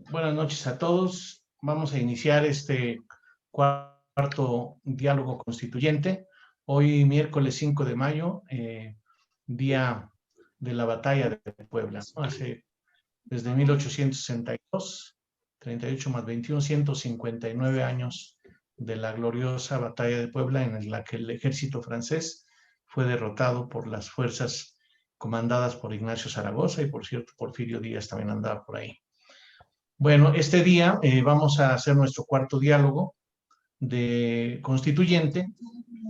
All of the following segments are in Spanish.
Buenas noches a todos. Vamos a iniciar este cuarto diálogo constituyente. Hoy, miércoles 5 de mayo, día de la batalla de Puebla. Desde 1862, 38 más 21, 159 años de la gloriosa batalla de Puebla, en la que el ejército francés fue derrotado por las fuerzas comandadas por Ignacio Zaragoza, y por cierto, Porfirio Díaz también andaba por ahí. Bueno, este día vamos a hacer nuestro cuarto diálogo de constituyente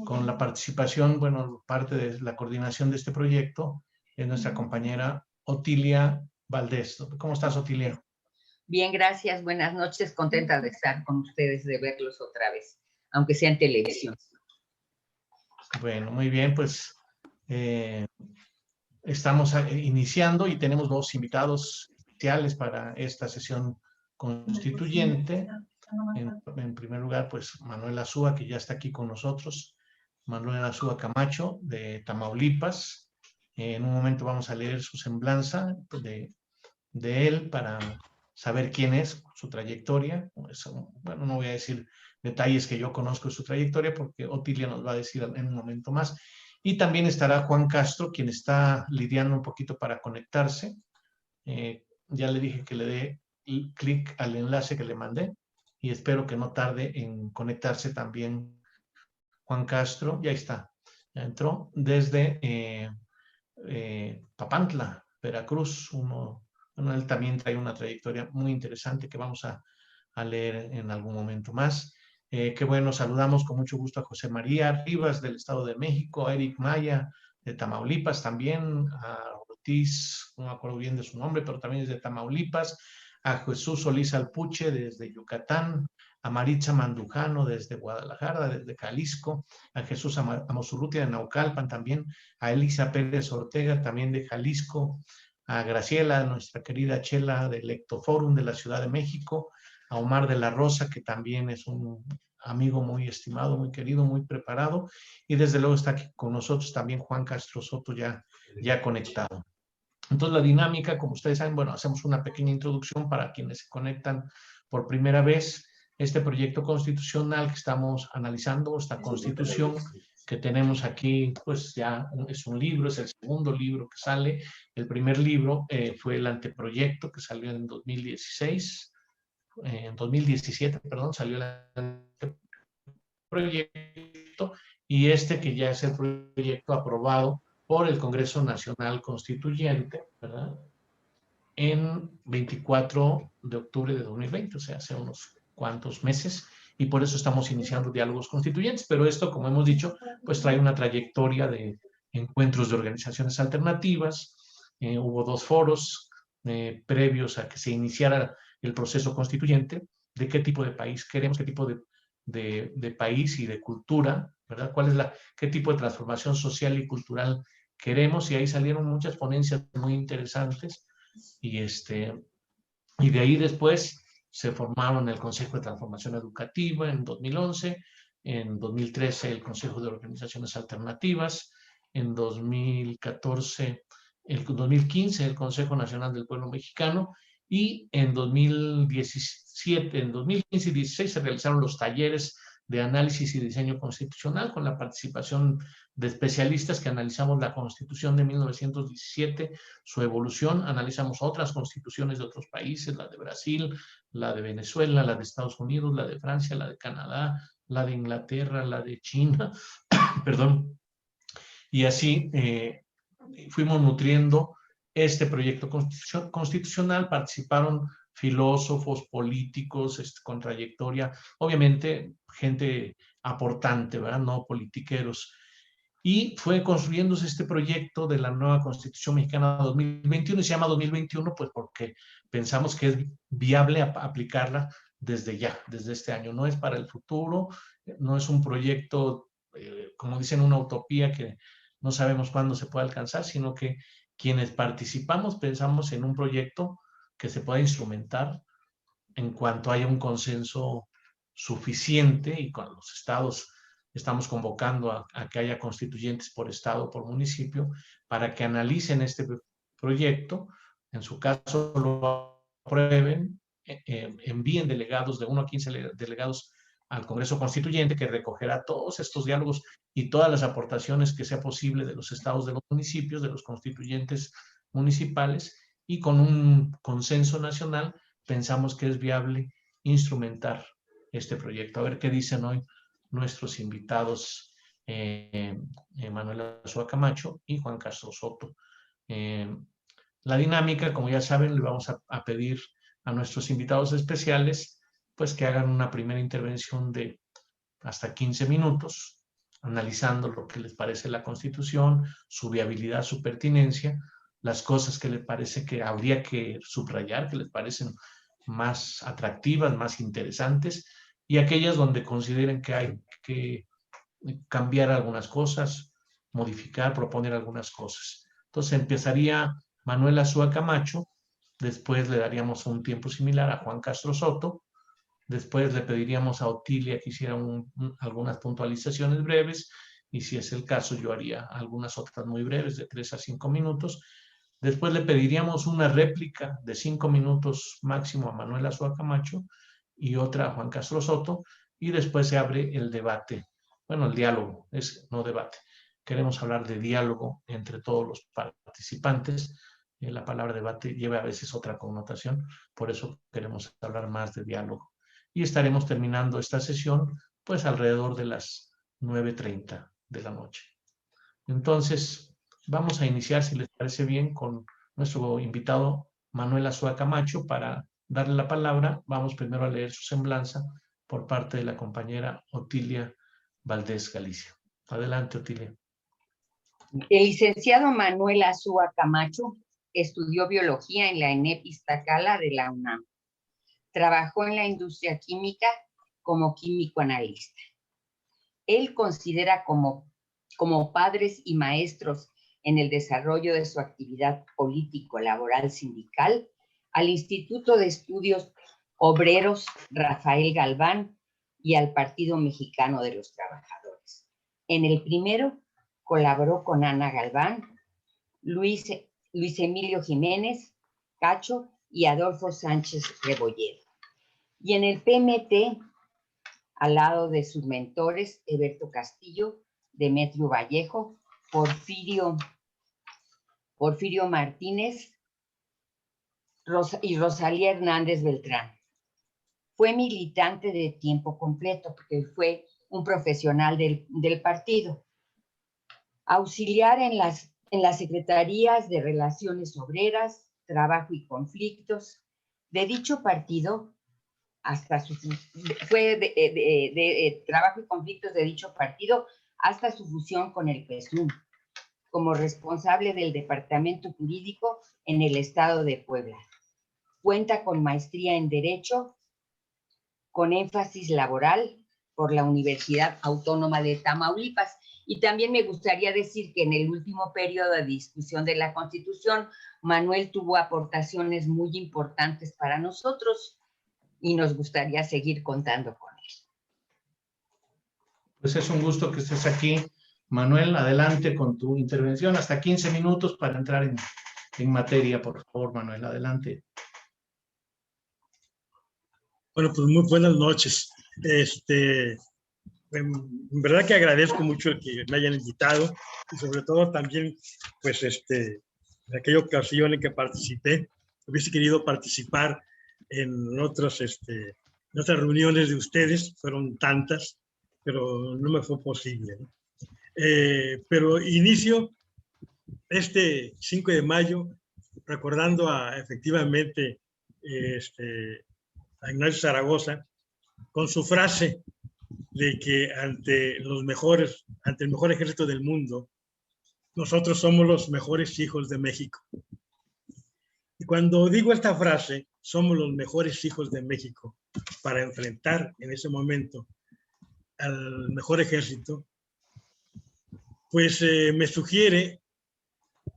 con la participación, bueno, parte de la coordinación de este proyecto es nuestra compañera Otilia Valdés. ¿Cómo estás, Otilia? Bien, gracias. Buenas noches. Contenta de estar con ustedes, de verlos otra vez, aunque sea en televisión. Bueno, muy bien, pues estamos iniciando y tenemos dos invitados especiales para esta sesión constituyente. En primer lugar, pues Manuel Azúa, que ya está aquí con nosotros. Manuel Azúa Camacho, de Tamaulipas. En un momento vamos a leer su semblanza de él para saber quién es, su trayectoria. Bueno, no voy a decir detalles que yo conozco de su trayectoria, porque Otilia nos va a decir en un momento más. Y también estará Juan Castro, quien está lidiando un poquito para conectarse. Ya le dije que le dé clic al enlace que le mandé y espero que no tarde en conectarse también Juan Castro. Ya está, ya entró desde Papantla, Veracruz. Bueno, él también trae una trayectoria muy interesante que vamos a leer en algún momento más. Qué bueno, saludamos con mucho gusto a José María Rivas del Estado de México, a Eric Maya de Tamaulipas también, a Ortiz, no me acuerdo bien de su nombre, pero también es de Tamaulipas, a Jesús Solís Alpuche desde Yucatán, a Maritza Mandujano desde Guadalajara, desde Jalisco, a Jesús Amosurrutia de Naucalpan también, a Elisa Pérez Ortega también de Jalisco, a Graciela, nuestra querida Chela del Lectoforum de la Ciudad de México, a Omar de la Rosa, que también es un amigo muy estimado, muy querido, muy preparado, y desde luego está aquí con nosotros también Juan Castro Soto ya conectado. Entonces la dinámica, como ustedes saben, bueno, hacemos una pequeña introducción para quienes se conectan por primera vez. Este proyecto constitucional que estamos analizando, esta constitución que tenemos aquí, pues ya es un libro, es el segundo libro que sale. El primer libro fue el anteproyecto que salió en 2016, en 2017, perdón, salió el anteproyecto, y este que ya es el proyecto aprobado por el Congreso Nacional Constituyente, ¿verdad? En 24 de octubre de 2020, o sea, hace unos cuantos meses, y por eso estamos iniciando diálogos constituyentes, pero esto, como hemos dicho, pues trae una trayectoria de encuentros de organizaciones alternativas. Hubo dos foros previos a que se iniciara el proceso constituyente, de qué tipo de país queremos, qué tipo de país y de cultura, ¿verdad? Qué tipo de transformación social y cultural queremos, y ahí salieron muchas ponencias muy interesantes, y de ahí después se formaron el Consejo de Transformación Educativa en 2011, en 2013 el Consejo de Organizaciones Alternativas, en 2014, el 2015 el Consejo Nacional del Pueblo Mexicano, y en 2017, en 2015 y 2016 se realizaron los talleres de análisis y diseño constitucional con la participación de especialistas que analizamos la Constitución de 1917, su evolución, analizamos otras constituciones de otros países, la de Brasil, la de Venezuela, la de Estados Unidos, la de Francia, la de Canadá, la de Inglaterra, la de China, perdón, y así fuimos nutriendo este proyecto constitucional. Participaron filósofos, políticos con trayectoria, obviamente gente aportante, ¿verdad? No politiqueros. Y fue construyéndose este proyecto de la nueva Constitución Mexicana 2021, y se llama 2021 pues porque pensamos que es viable aplicarla desde ya, desde este año. No es para el futuro, no es un proyecto, como dicen, una utopía que no sabemos cuándo se puede alcanzar, sino que quienes participamos pensamos en un proyecto que se pueda instrumentar en cuanto haya un consenso suficiente, y con los estados estamos convocando a que haya constituyentes por estado, por municipio, para que analicen este proyecto, en su caso lo aprueben, envíen delegados, de 1 a 15 delegados al Congreso Constituyente, que recogerá todos estos diálogos y todas las aportaciones que sea posible de los estados, de los municipios, de los constituyentes municipales, y con un consenso nacional pensamos que es viable instrumentar este proyecto. A ver qué dicen hoy nuestros invitados, Manuel Azúa Camacho y Juan Castro Soto. La dinámica, como ya saben, le vamos a pedir a nuestros invitados especiales pues que hagan una primera intervención de hasta 15 minutos, analizando lo que les parece la Constitución, su viabilidad, su pertinencia, las cosas que les parece que habría que subrayar, que les parecen más atractivas, más interesantes, y aquellas donde consideren que hay que cambiar algunas cosas, modificar, proponer algunas cosas. Entonces empezaría Manuel Azúa Camacho, después le daríamos un tiempo similar a Juan Castro Soto, después le pediríamos a Otilia que hiciera algunas puntualizaciones breves, y si es el caso yo haría algunas otras muy breves de 3 a 5 minutos. Después le pediríamos una réplica de 5 minutos máximo a Manuel Azúa Camacho y otra a Juan Castro Soto, y después se abre el debate. Bueno, el diálogo, no debate. Queremos hablar de diálogo entre todos los participantes. La palabra debate lleva a veces otra connotación, por eso queremos hablar más de diálogo. Y estaremos terminando esta sesión pues alrededor de las 9:30 de la noche. Entonces, vamos a iniciar, si les parece bien, con nuestro invitado Manuel Azúa Camacho. Para darle la palabra, vamos primero a leer su semblanza por parte de la compañera Otilia Valdés Galicia. Adelante, Otilia. El licenciado Manuel Azúa Camacho estudió biología en la ENEP Iztacala de la UNAM. Trabajó en la industria química como químico analista. Él considera como padres y maestros en el desarrollo de su actividad político-laboral sindical al Instituto de Estudios Obreros Rafael Galván y al Partido Mexicano de los Trabajadores. En el primero colaboró con Ana Galván, Luis Emilio Jiménez, Cacho y Adolfo Sánchez Rebolledo. Y en el PMT, al lado de sus mentores, Eberto Castillo, Demetrio Vallejo, Porfirio Martínez y Rosalía Hernández Beltrán. Fue militante de tiempo completo, porque fue un profesional del partido. Auxiliar en las secretarías de Relaciones Obreras, Trabajo y Conflictos de dicho partido, fue de Trabajo y Conflictos de dicho partido hasta su fusión con el PESUM, como responsable del Departamento Jurídico en el Estado de Puebla. Cuenta con maestría en Derecho, con énfasis laboral por la Universidad Autónoma de Tamaulipas. Y también me gustaría decir que en el último periodo de discusión de la Constitución, Manuel tuvo aportaciones muy importantes para nosotros y nos gustaría seguir contando con él. Pues es un gusto que estés aquí. Manuel, adelante con tu intervención. Hasta 15 minutos para entrar en materia, por favor, Manuel, adelante. Bueno, pues muy buenas noches. En verdad que agradezco mucho el que me hayan invitado y sobre todo también, pues, en aquella ocasión en que participé, hubiese querido participar en otras reuniones de ustedes, fueron tantas, pero no me fue posible, ¿no? Pero inicio este 5 de mayo recordando efectivamente a Ignacio Zaragoza con su frase de que ante el mejor ejército del mundo, nosotros somos los mejores hijos de México. Y cuando digo esta frase, somos los mejores hijos de México, para enfrentar en ese momento al mejor ejército, pues me sugiere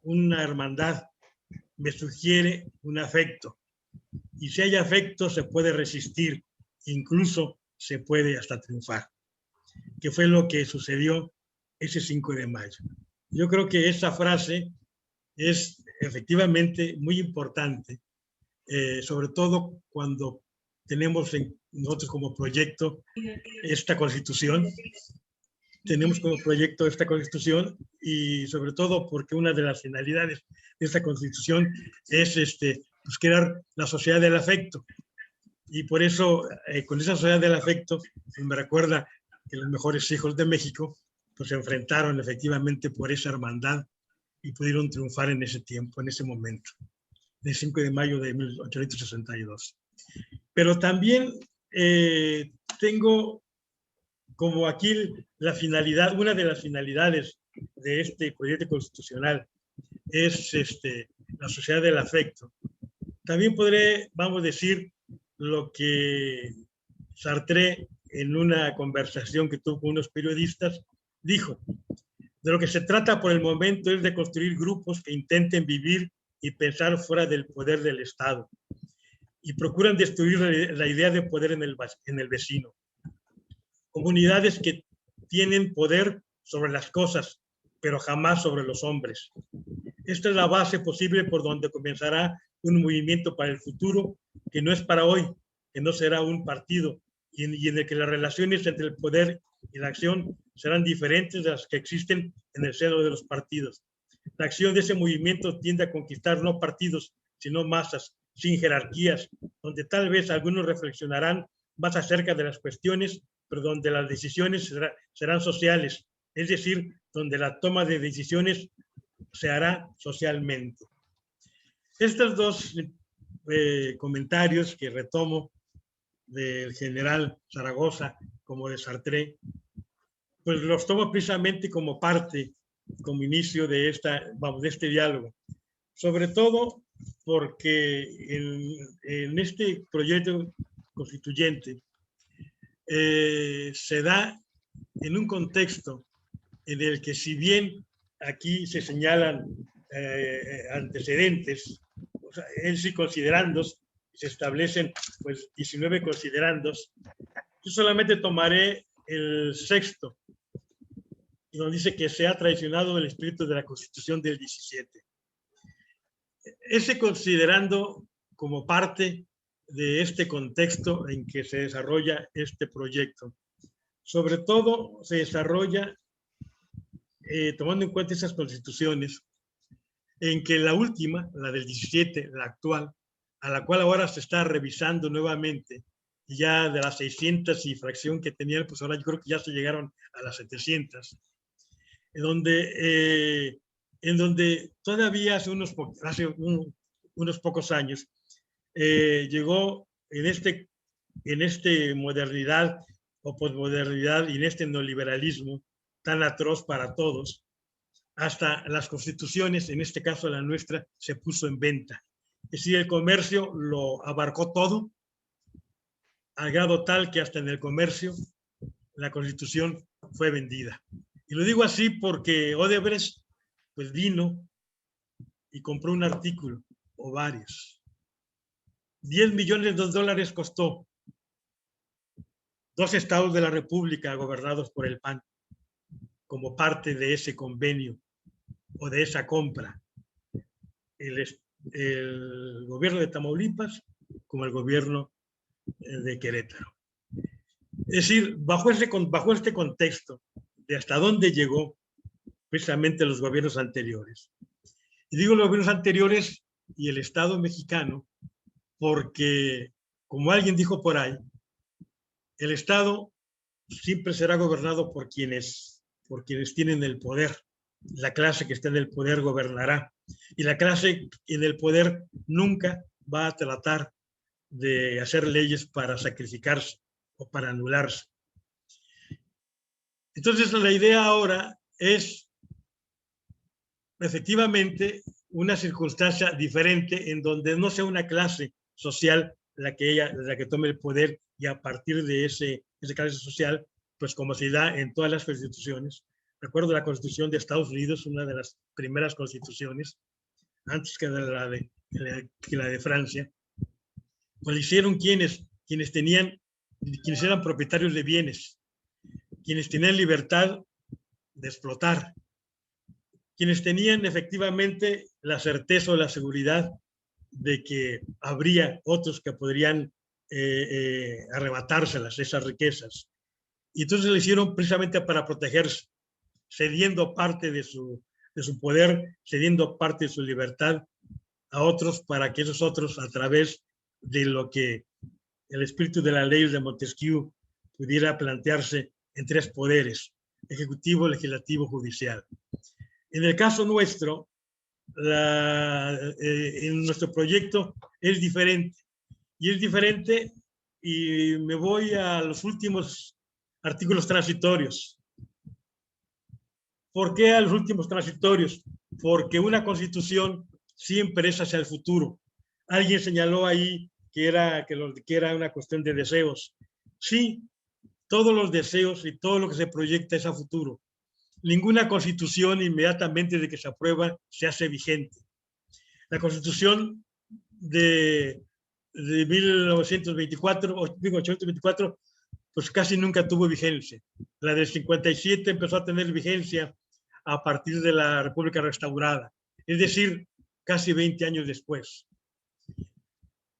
una hermandad, me sugiere un afecto. Y si hay afecto, se puede resistir, incluso se puede hasta triunfar, que fue lo que sucedió ese 5 de mayo. Yo creo que esa frase es efectivamente muy importante, sobre todo cuando tenemos nosotros como proyecto esta Constitución. Tenemos como proyecto esta Constitución y sobre todo porque una de las finalidades de esta Constitución es pues, crear la sociedad del afecto. Y por eso, con esa sociedad del afecto, me recuerda que los mejores hijos de México pues, se enfrentaron efectivamente por esa hermandad y pudieron triunfar en ese tiempo, en ese momento, el 5 de mayo de 1862. Pero también tengo como aquí la finalidad, una de las finalidades de este proyecto constitucional es la sociedad del afecto. También podré, vamos a decir, lo que Sartre en una conversación que tuvo con unos periodistas dijo: de lo que se trata por el momento es de construir grupos que intenten vivir y pensar fuera del poder del Estado y procuran destruir la idea de poder en el vecino. Comunidades que tienen poder sobre las cosas, pero jamás sobre los hombres. Esta es la base posible por donde comenzará un movimiento para el futuro que no es para hoy, que no será un partido y en el que las relaciones entre el poder y la acción serán diferentes de las que existen en el seno de los partidos. La acción de ese movimiento tiende a conquistar no partidos, sino masas, sin jerarquías, donde tal vez algunos reflexionarán más acerca de las cuestiones, pero donde las decisiones serán sociales, es decir, donde la toma de decisiones se hará socialmente. Estos dos comentarios que retomo del general Zaragoza como de Sartre, pues los tomo precisamente como parte, como inicio de este diálogo. Sobre todo porque en este proyecto constituyente se da en un contexto en el que, si bien aquí se señalan antecedentes, o sea, en sí considerandos, se establecen pues 19 considerandos, yo solamente tomaré el sexto, donde dice que se ha traicionado el espíritu de la Constitución del 17. Ese considerando como parte de este contexto en que se desarrolla este proyecto. Sobre todo se desarrolla tomando en cuenta esas constituciones, en que la última, la del 17, la actual, a la cual ahora se está revisando nuevamente, ya de las 600 y fracción que tenían, pues ahora yo creo que ya se llegaron a las 700, en donde todavía hace unos pocos años llegó en este modernidad o posmodernidad y en este neoliberalismo tan atroz para todos, hasta las constituciones, en este caso la nuestra, se puso en venta. Es decir, el comercio lo abarcó todo, al grado tal que hasta en el comercio la Constitución fue vendida. Y lo digo así porque Odebrecht pues vino y compró un artículo o varios. 10 millones de dólares costó 2 estados de la República gobernados por el PAN como parte de ese convenio o de esa compra. El gobierno de Tamaulipas como el gobierno de Querétaro. Es decir, bajo este contexto de hasta dónde llegó precisamente los gobiernos anteriores. Y digo los gobiernos anteriores y el Estado mexicano porque, como alguien dijo por ahí, el Estado siempre será gobernado por quienes tienen el poder. La clase que está en el poder gobernará. Y la clase en el poder nunca va a tratar de hacer leyes para sacrificarse o para anularse. Entonces, la idea ahora es efectivamente una circunstancia diferente en donde no sea una clase social la que tome el poder y a partir de esa clase social, pues como se da en todas las constituciones. Recuerdo la Constitución de Estados Unidos, una de las primeras constituciones, antes que la de Francia, pues hicieron quienes eran propietarios de bienes, quienes tenían libertad de explotar, quienes tenían efectivamente la certeza o la seguridad de que habría otros que podrían arrebatárselas, esas riquezas. Y entonces lo hicieron precisamente para protegerse, cediendo parte de su poder, cediendo parte de su libertad a otros, para que esos otros, a través de lo que el espíritu de la ley de Montesquieu pudiera plantearse en tres poderes: ejecutivo, legislativo, judicial. En el caso nuestro, en nuestro proyecto es diferente. Y es diferente, y me voy a los últimos artículos transitorios. ¿Por qué a los últimos transitorios? Porque una constitución siempre es hacia el futuro. Alguien señaló ahí que era una cuestión de deseos. Sí, todos los deseos y todo lo que se proyecta es a futuro. Ninguna constitución inmediatamente de que se aprueba se hace vigente. La constitución de 1924, o 1824, pues casi nunca tuvo vigencia. La del 57 empezó a tener vigencia a partir de la República Restaurada, es decir, casi 20 años después.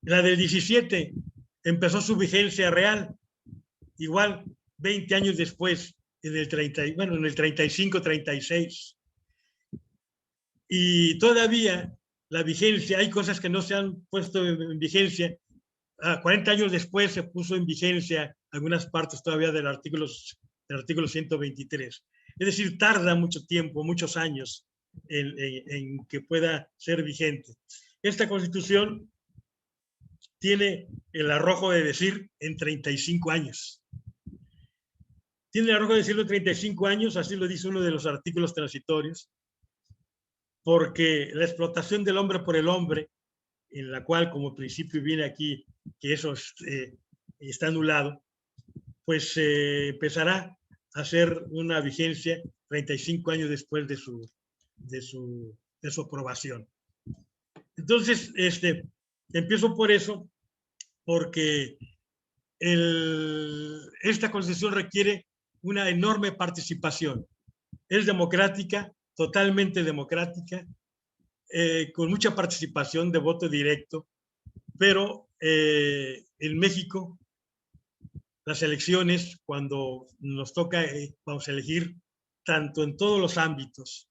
La del 17 empezó su vigencia real, igual 20 años después, en el 35, 36. Y todavía la vigencia, hay cosas que no se han puesto en vigencia. 40 años después se puso en vigencia algunas partes todavía del artículo 123. Es decir, tarda mucho tiempo, muchos años en que pueda ser vigente. Esta Constitución tiene el arrojo de decir en 35 años. Tiene el arrojo de decirlo en 35 años, así lo dice uno de los artículos transitorios, porque la explotación del hombre por el hombre, en la cual como principio viene aquí que eso está anulado, pues empezará a ser una vigencia 35 años después de su aprobación. Entonces, empiezo por eso, porque esta Constitución requiere una enorme participación. Es democrática, totalmente democrática, con mucha participación de voto directo, pero en México las elecciones, cuando nos toca, vamos a elegir, tanto en todos los ámbitos,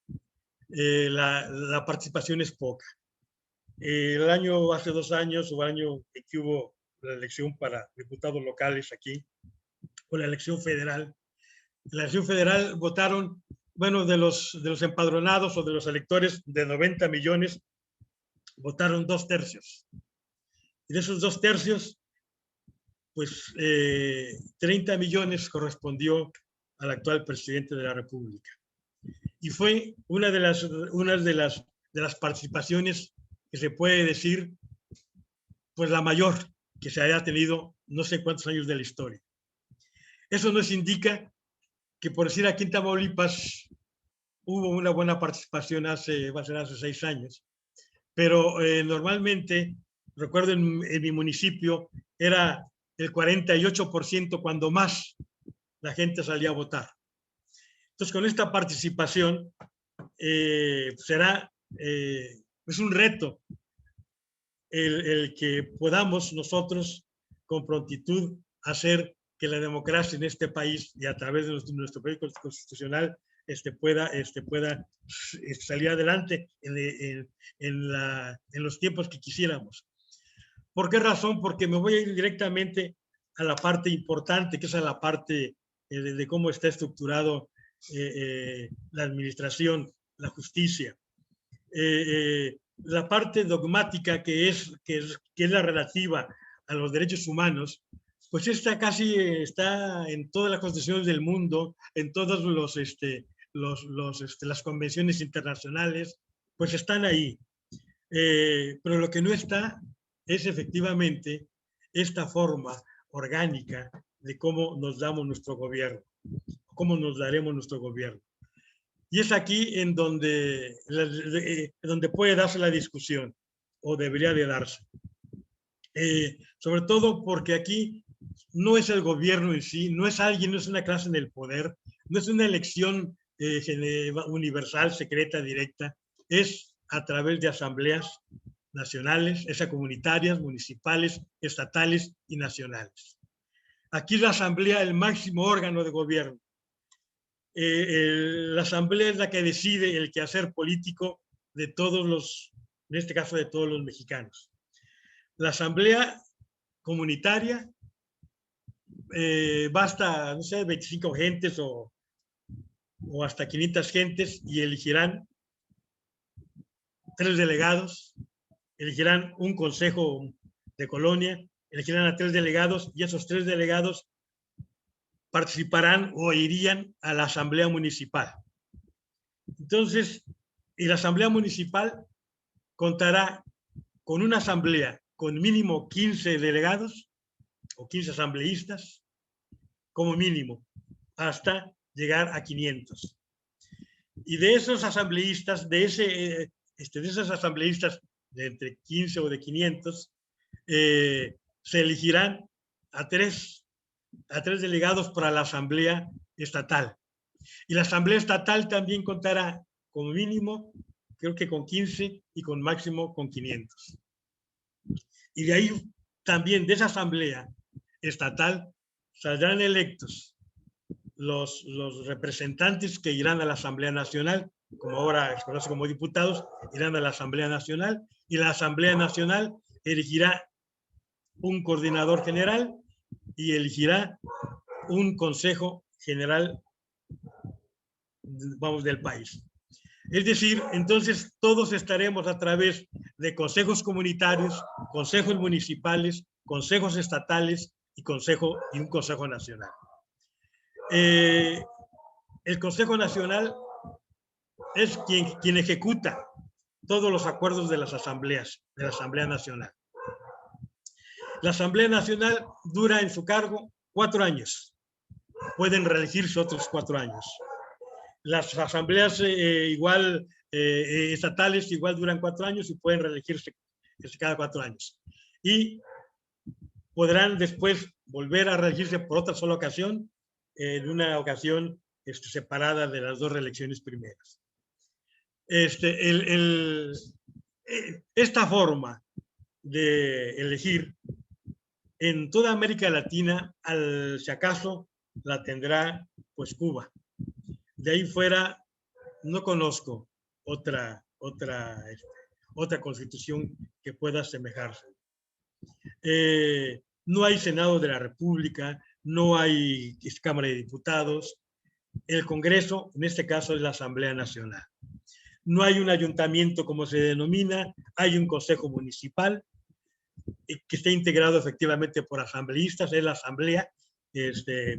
la participación es poca. Hace 2 años, o el año que hubo la elección para diputados locales aquí, o la elección federal, en la elección federal votaron, bueno, de los empadronados o de los electores, de 90 millones, votaron 2/3. Y de esos 2/3, pues 30 millones correspondió al actual presidente de la República. Y fue una de las participaciones que se puede decir, pues la mayor que se haya tenido no sé cuántos años de la historia. Eso nos indica que, por decir, aquí en Tamaulipas hubo una buena participación hace 6 años, pero normalmente, recuerdo en mi municipio, era el 48% cuando más la gente salía a votar. Entonces, con esta participación es un reto el que podamos nosotros con prontitud hacer que la democracia en este país y a través de nuestro proyecto constitucional pueda salir adelante en los tiempos que quisiéramos. ¿Por qué razón? Porque me voy a ir directamente a la parte importante, que es a la parte de cómo está estructurado la administración, la justicia. La parte dogmática que es la relativa a los derechos humanos, pues esta casi está en todas las constituciones del mundo, en todas las convenciones internacionales, pues están ahí. Pero lo que no está es efectivamente esta forma orgánica de cómo nos damos nuestro gobierno, cómo nos daremos nuestro gobierno. Y es aquí en donde puede darse la discusión, o debería de darse. Sobre todo porque aquí no es el gobierno en sí, no es alguien, no es una clase en el poder, no es una elección universal, secreta, directa, es a través de asambleas nacionales, esas comunitarias, municipales, estatales y nacionales. Aquí la Asamblea es el máximo órgano de gobierno. La Asamblea es la que decide el quehacer político de todos los, en este caso de todos los mexicanos. La Asamblea comunitaria basta, no sé, 25 gentes o hasta 500 gentes y elegirán 3 delegados, elegirán un consejo de colonia, elegirán a 3 delegados y esos 3 delegados participarán o irían a la asamblea municipal. Entonces, y la asamblea municipal contará con una asamblea con mínimo 15 delegados o 15 asambleístas, como mínimo, hasta llegar a 500. Y de esos asambleístas, de esos asambleístas de entre 15 o de 500, se elegirán a tres delegados para la asamblea estatal. Y la asamblea estatal también contará como mínimo, creo que con 15 y con máximo con 500. Y de ahí también, de esa asamblea estatal, saldrán electos los representantes que irán a la Asamblea Nacional, como ahora se conoce como diputados, irán a la Asamblea Nacional, y la Asamblea Nacional elegirá un coordinador general y elegirá un consejo general, vamos, del país. Es decir, entonces todos estaremos a través de consejos comunitarios, consejos municipales, consejos estatales y un consejo nacional. El Consejo Nacional es quien ejecuta todos los acuerdos de las asambleas, de la Asamblea Nacional. La Asamblea Nacional dura en su cargo 4 años. Pueden reelegirse otros 4 años. Las asambleas estatales igual duran 4 años y pueden reelegirse cada 4 años. Y podrán después volver a reelegirse por otra sola ocasión, en una ocasión separada de las 2 reelecciones primeras. Esta forma de elegir en toda América Latina, si acaso, la tendrá pues Cuba. De ahí fuera, no conozco otra constitución que pueda asemejarse. No hay Senado de la República, no hay Cámara de Diputados. El Congreso, en este caso, es la Asamblea Nacional. No hay un ayuntamiento como se denomina, hay un consejo municipal que está integrado efectivamente por asambleístas, es la Asamblea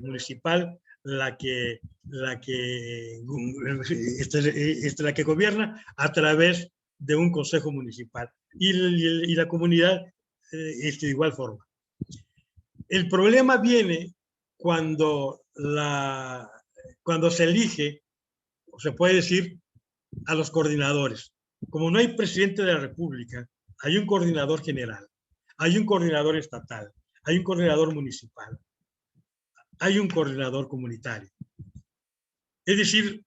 municipal la que gobierna a través de un consejo municipal y la comunidad de igual forma. El problema viene cuando se elige, o se puede decir, a los coordinadores. Como no hay presidente de la República, hay un coordinador general, hay un coordinador estatal, hay un coordinador municipal, hay un coordinador comunitario. Es decir,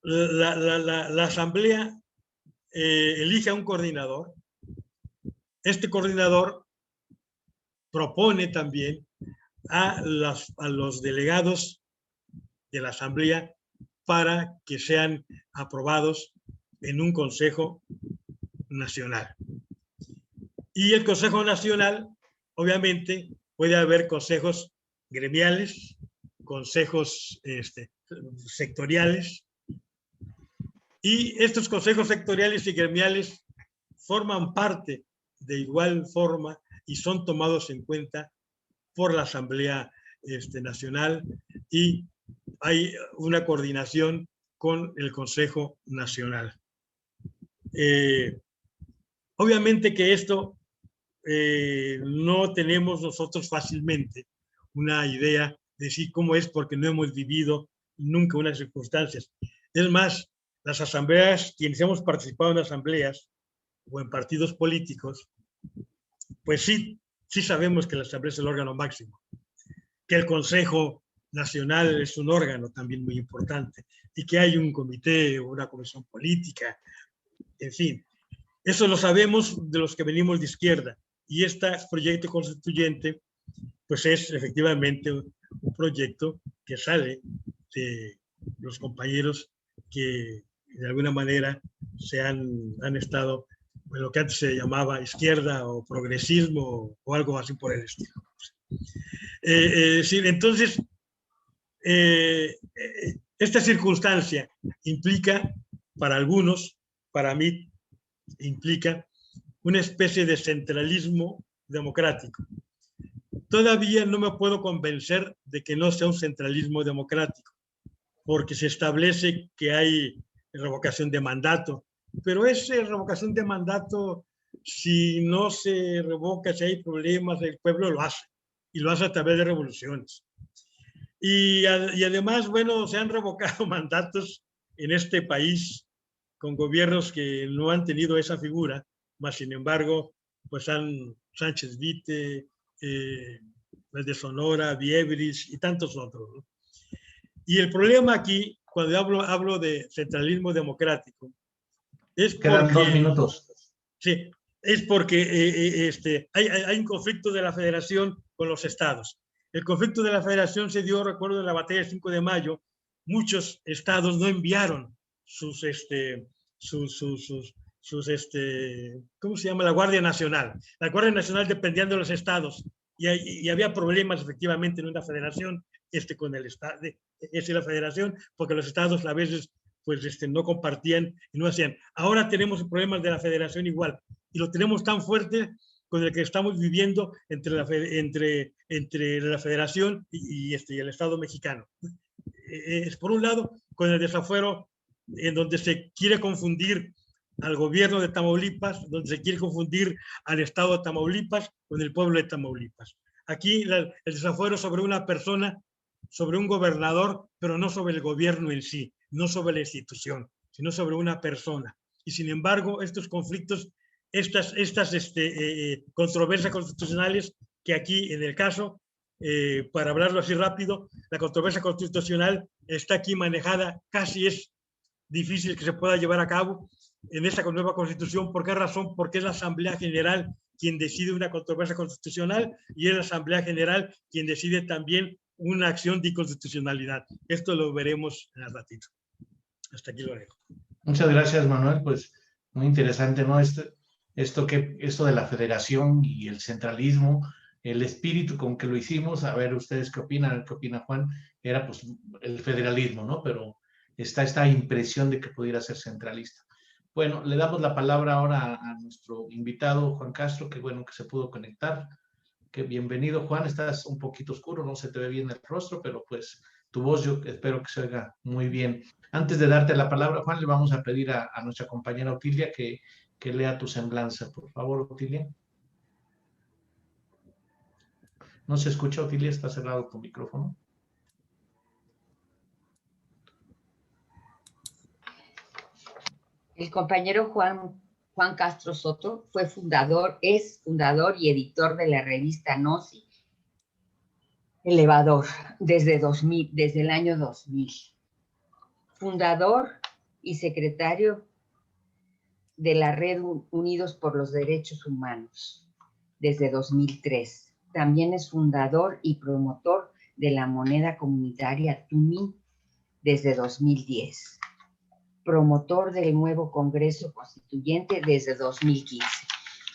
la asamblea elige a un coordinador. Este coordinador propone también a los delegados de la asamblea para que sean aprobados en un consejo nacional. Y el Consejo Nacional, obviamente, puede haber consejos gremiales, consejos sectoriales, y estos consejos sectoriales y gremiales forman parte de igual forma y son tomados en cuenta por la Asamblea Nacional, y hay una coordinación con el Consejo Nacional. Obviamente que esto no tenemos nosotros fácilmente una idea de decir cómo es, porque no hemos vivido nunca unas circunstancias. Es más, las asambleas, quienes hemos participado en asambleas o en partidos políticos, pues sí sabemos que la asamblea es el órgano máximo, que el Consejo Nacional es un órgano también muy importante y que hay un comité o una comisión política, en fin. Eso lo sabemos de los que venimos de izquierda. Y este proyecto constituyente, pues es efectivamente un proyecto que sale de los compañeros que de alguna manera han estado en lo que antes se llamaba izquierda o progresismo o algo así por el estilo. Entonces, esta circunstancia implica para algunos, para mí, implica una especie de centralismo democrático. Todavía no me puedo convencer de que no sea un centralismo democrático, porque se establece que hay revocación de mandato, pero esa revocación de mandato, si no se revoca, si hay problemas, el pueblo lo hace, y lo hace a través de revoluciones. Y además, bueno, se han revocado mandatos en este país con gobiernos que no han tenido esa figura, más sin embargo, pues Sánchez Vite, el de Sonora, Viebris y tantos otros, ¿no? Y el problema aquí, cuando hablo de centralismo democrático, es Quedan 2 porque, minutos. sí, es porque hay un conflicto de la federación con los estados. El conflicto de la federación se dio, recuerdo, en la batalla del 5 de mayo. Muchos estados no enviaron ¿cómo se llama? La Guardia Nacional. La Guardia Nacional dependían de los estados y había problemas efectivamente en una federación con el estado, la federación, porque los estados a veces pues no compartían y no hacían. Ahora tenemos problemas de la federación igual y lo tenemos tan fuerte con el que estamos viviendo entre la federación y el Estado mexicano. Es por un lado con el desafuero en donde se quiere confundir al gobierno de Tamaulipas, donde se quiere confundir al Estado de Tamaulipas con el pueblo de Tamaulipas. Aquí el desafuero sobre una persona, sobre un gobernador, pero no sobre el gobierno en sí, no sobre la institución, sino sobre una persona. Y sin embargo, estos conflictos, estas controversias constitucionales, que aquí en el caso, para hablarlo así rápido, la controversia constitucional está aquí manejada, casi es difícil que se pueda llevar a cabo en esta nueva constitución. ¿Por qué razón? Porque es la Asamblea General quien decide una controversia constitucional y es la Asamblea General quien decide también una acción de inconstitucionalidad. Esto lo veremos en el ratito. Hasta aquí lo dejo. Muchas gracias, Manuel. Pues muy interesante, ¿no? Esto de la federación y el centralismo, el espíritu con que lo hicimos, a ver ustedes qué opinan, qué opina Juan, era pues el federalismo, ¿no? Pero está esta impresión de que pudiera ser centralista. Bueno, le damos la palabra ahora a nuestro invitado, Juan Castro, que bueno que se pudo conectar. Que bienvenido, Juan, estás un poquito oscuro, no se te ve bien el rostro, pero pues tu voz yo espero que se oiga muy bien. Antes de darte la palabra, Juan, le vamos a pedir a nuestra compañera Otilia que lea tu semblanza. Por favor, Otilia. No se escucha, Otilia, está cerrado tu micrófono. El compañero Juan Castro Soto es fundador y editor de la revista Gnosi Elevador desde el año 2000. Fundador y secretario de la Red Unidos por los Derechos Humanos desde 2003. También es fundador y promotor de la moneda comunitaria Tumi desde 2010. Promotor del nuevo Congreso Constituyente desde 2015.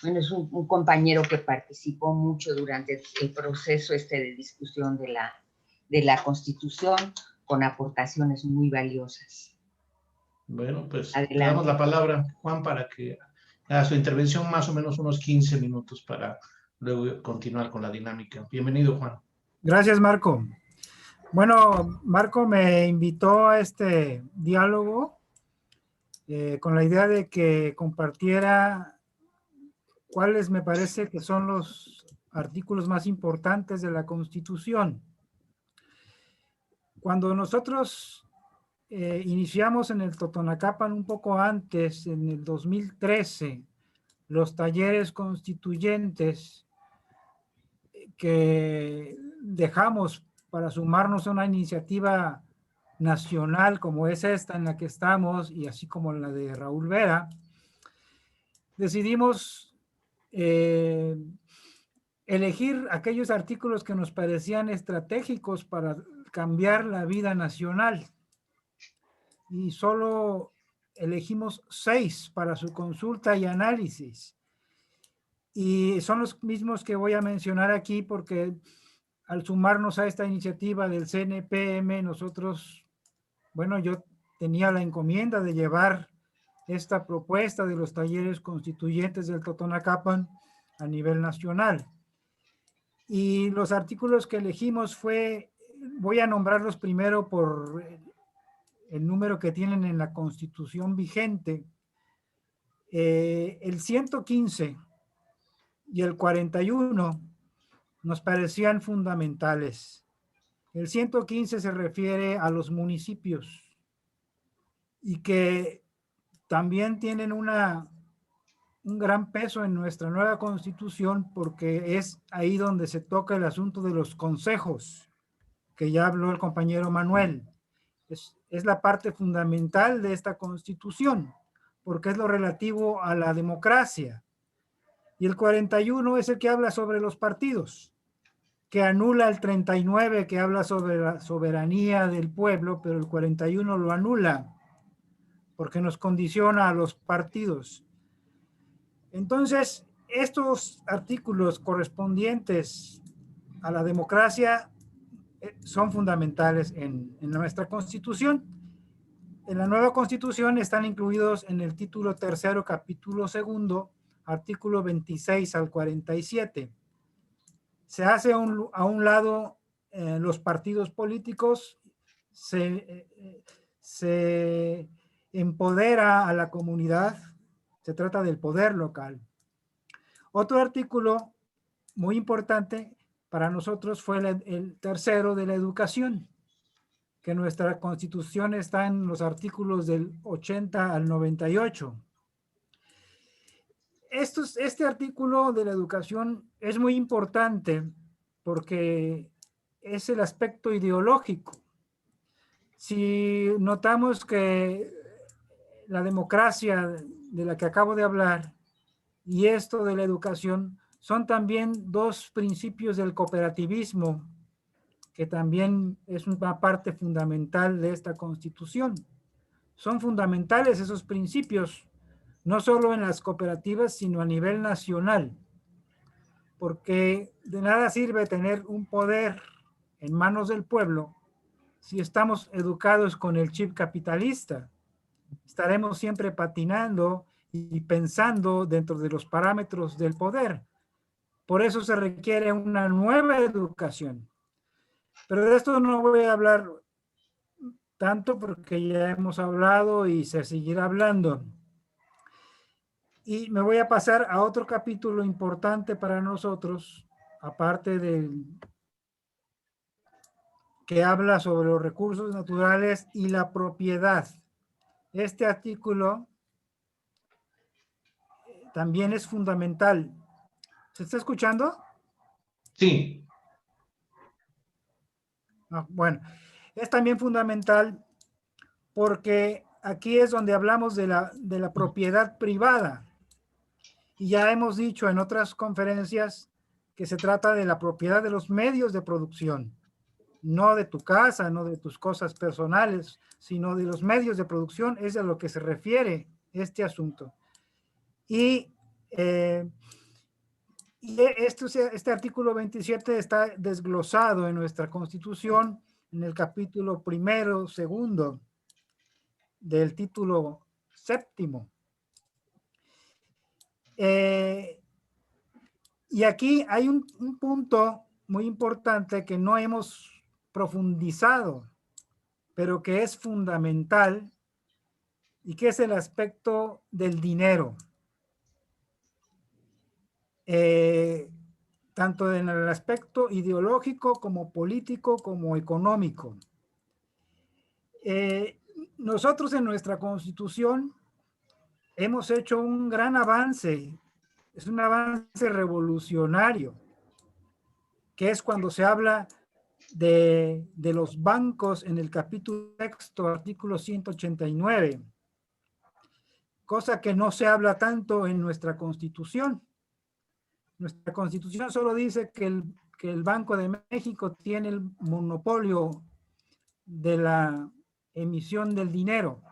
Bueno, es un compañero que participó mucho durante el proceso de discusión de la Constitución, con aportaciones muy valiosas. Bueno, pues adelante. Le damos la palabra, Juan, para que haga su intervención, más o menos unos 15 minutos para luego continuar con la dinámica. Bienvenido, Juan. Gracias, Marco. Bueno, Marco me invitó a este diálogo con la idea de que compartiera cuáles me parece que son los artículos más importantes de la Constitución. Cuando nosotros iniciamos en el Totonacapan un poco antes, en el 2013, los talleres constituyentes que dejamos para sumarnos a una iniciativa nacional como es esta en la que estamos y así como la de Raúl Vera, decidimos elegir aquellos artículos que nos parecían estratégicos para cambiar la vida nacional. Y solo elegimos 6 para su consulta y análisis. Y son los mismos que voy a mencionar aquí porque al sumarnos a esta iniciativa del CNPM, nosotros, bueno, yo tenía la encomienda de llevar esta propuesta de los talleres constituyentes del Totonacapan a nivel nacional. Y los artículos que elegimos voy a nombrarlos primero por el número que tienen en la Constitución vigente. El 115 y el 41 nos parecían fundamentales. El 115 se refiere a los municipios y que también tienen un gran peso en nuestra nueva Constitución porque es ahí donde se toca el asunto de los consejos, que ya habló el compañero Manuel. Es la parte fundamental de esta Constitución, porque es lo relativo a la democracia. Y el 41 es el que habla sobre los partidos, que anula el 39, que habla sobre la soberanía del pueblo, pero el 41 lo anula, porque nos condiciona a los partidos. Entonces, estos artículos correspondientes a la democracia son fundamentales en nuestra Constitución. En la nueva Constitución están incluidos en el título tercero, capítulo segundo, artículo 26 al 47. Se hace a un lado los partidos políticos, se empodera a la comunidad, se trata del poder local. Otro artículo muy importante para nosotros fue el tercero de la educación, que nuestra Constitución está en los artículos del 80 al 98. Este artículo de la educación es muy importante porque es el aspecto ideológico. Si notamos que la democracia de la que acabo de hablar y esto de la educación son también dos principios del cooperativismo, que también es una parte fundamental de esta Constitución. Son fundamentales esos principios, no solo en las cooperativas, sino a nivel nacional, porque de nada sirve tener un poder en manos del pueblo si estamos educados con el chip capitalista. Estaremos siempre patinando y pensando dentro de los parámetros del poder. Por eso se requiere una nueva educación. Pero de esto no voy a hablar tanto porque ya hemos hablado y se seguirá hablando. Y me voy a pasar a otro capítulo importante para nosotros, aparte del que habla sobre los recursos naturales y la propiedad. Este artículo también es fundamental. ¿Se está escuchando? Sí. Bueno, es también fundamental porque aquí es donde hablamos de la propiedad privada. Y ya hemos dicho en otras conferencias que se trata de la propiedad de los medios de producción, no de tu casa, no de tus cosas personales, sino de los medios de producción. Es a lo que se refiere este asunto. Y este artículo 27 está desglosado en nuestra Constitución en el capítulo primero, segundo del título séptimo. Y aquí hay un punto muy importante que no hemos profundizado, pero que es fundamental y que es el aspecto del dinero. Tanto en el aspecto ideológico como político como económico. Nosotros en nuestra Constitución hemos hecho un gran avance, es un avance revolucionario, que es cuando se habla de los bancos en el capítulo sexto, artículo 189. cosa que no se habla tanto en nuestra Constitución. Nuestra Constitución solo dice que el Banco de México tiene el monopolio de la emisión del dinero,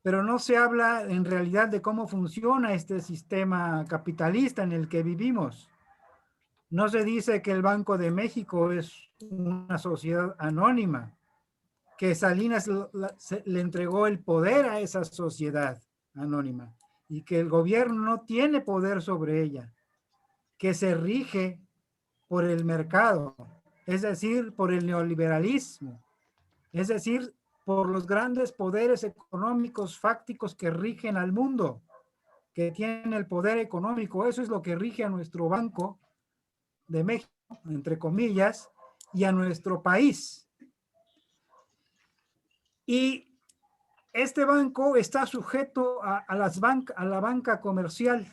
pero no se habla en realidad de cómo funciona este sistema capitalista en el que vivimos. No se dice que el Banco de México es una sociedad anónima, que Salinas le entregó el poder a esa sociedad anónima y que el gobierno no tiene poder sobre ella, que se rige por el mercado, es decir, por el neoliberalismo, es decir, por los grandes poderes económicos fácticos que rigen al mundo, que tienen el poder económico. Eso es lo que rige a nuestro Banco de México, entre comillas, y a nuestro país. Y este banco está sujeto a la banca comercial,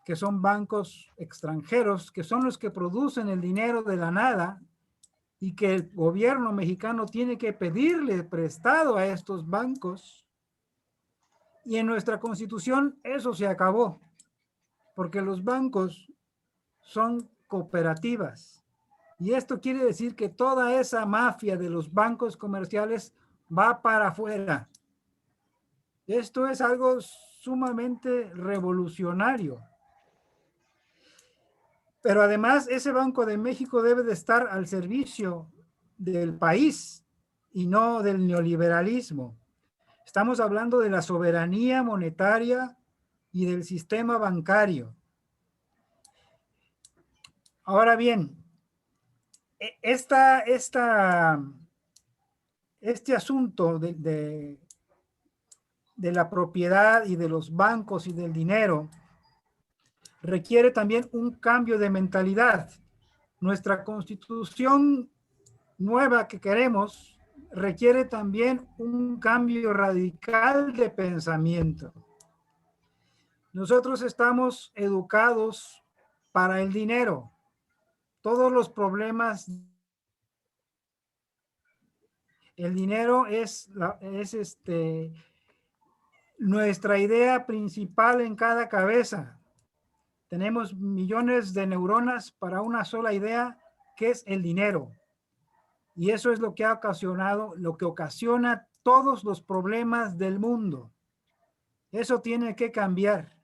que son bancos extranjeros, que son los que producen el dinero de la nada y que el gobierno mexicano tiene que pedirle prestado a estos bancos. Y en nuestra Constitución eso se acabó, porque los bancos son cooperativas. Y esto quiere decir que toda esa mafia de los bancos comerciales va para afuera. Esto es algo sumamente revolucionario. Pero además ese Banco de México debe de estar al servicio del país y no del neoliberalismo. Estamos hablando de la soberanía monetaria y del sistema bancario. Ahora bien, este asunto de la propiedad y de los bancos y del dinero requiere también un cambio de mentalidad. Nuestra Constitución nueva que queremos requiere también un cambio radical de pensamiento. Nosotros estamos educados para el dinero. Todos los problemas, el dinero es nuestra idea principal en cada cabeza. Tenemos millones de neuronas para una sola idea, que es el dinero. Y eso es lo que ha ocasionado, lo que ocasiona todos los problemas del mundo. Eso tiene que cambiar.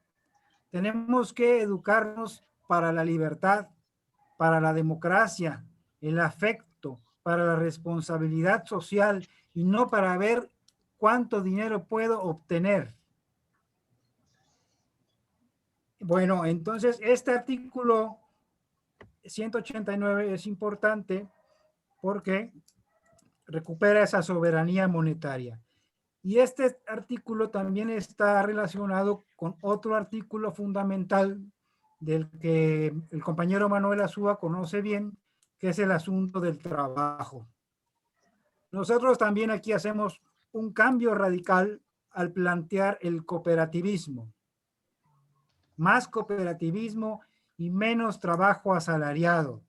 Tenemos que educarnos para la libertad, para la democracia, el afecto, para la responsabilidad social y no para ver cuánto dinero puedo obtener. Bueno, entonces este artículo 189 es importante porque recupera esa soberanía monetaria. Y este artículo también está relacionado con otro artículo fundamental del que el compañero Manuel Azúa conoce bien, que es el asunto del trabajo. Nosotros también aquí hacemos un cambio radical al plantear el cooperativismo. Más cooperativismo y menos trabajo asalariado.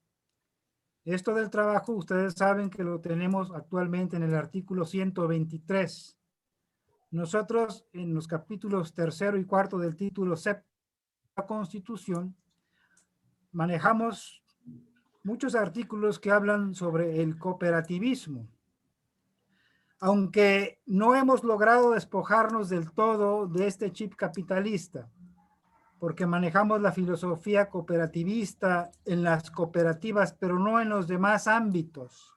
Esto del trabajo, ustedes saben que lo tenemos actualmente en el artículo 123. Nosotros, en los capítulos 3 y 4 del título 7 de la Constitución, manejamos muchos artículos que hablan sobre el cooperativismo. Aunque no hemos logrado despojarnos del todo de este chip capitalista, porque manejamos la filosofía cooperativista en las cooperativas, pero no en los demás ámbitos.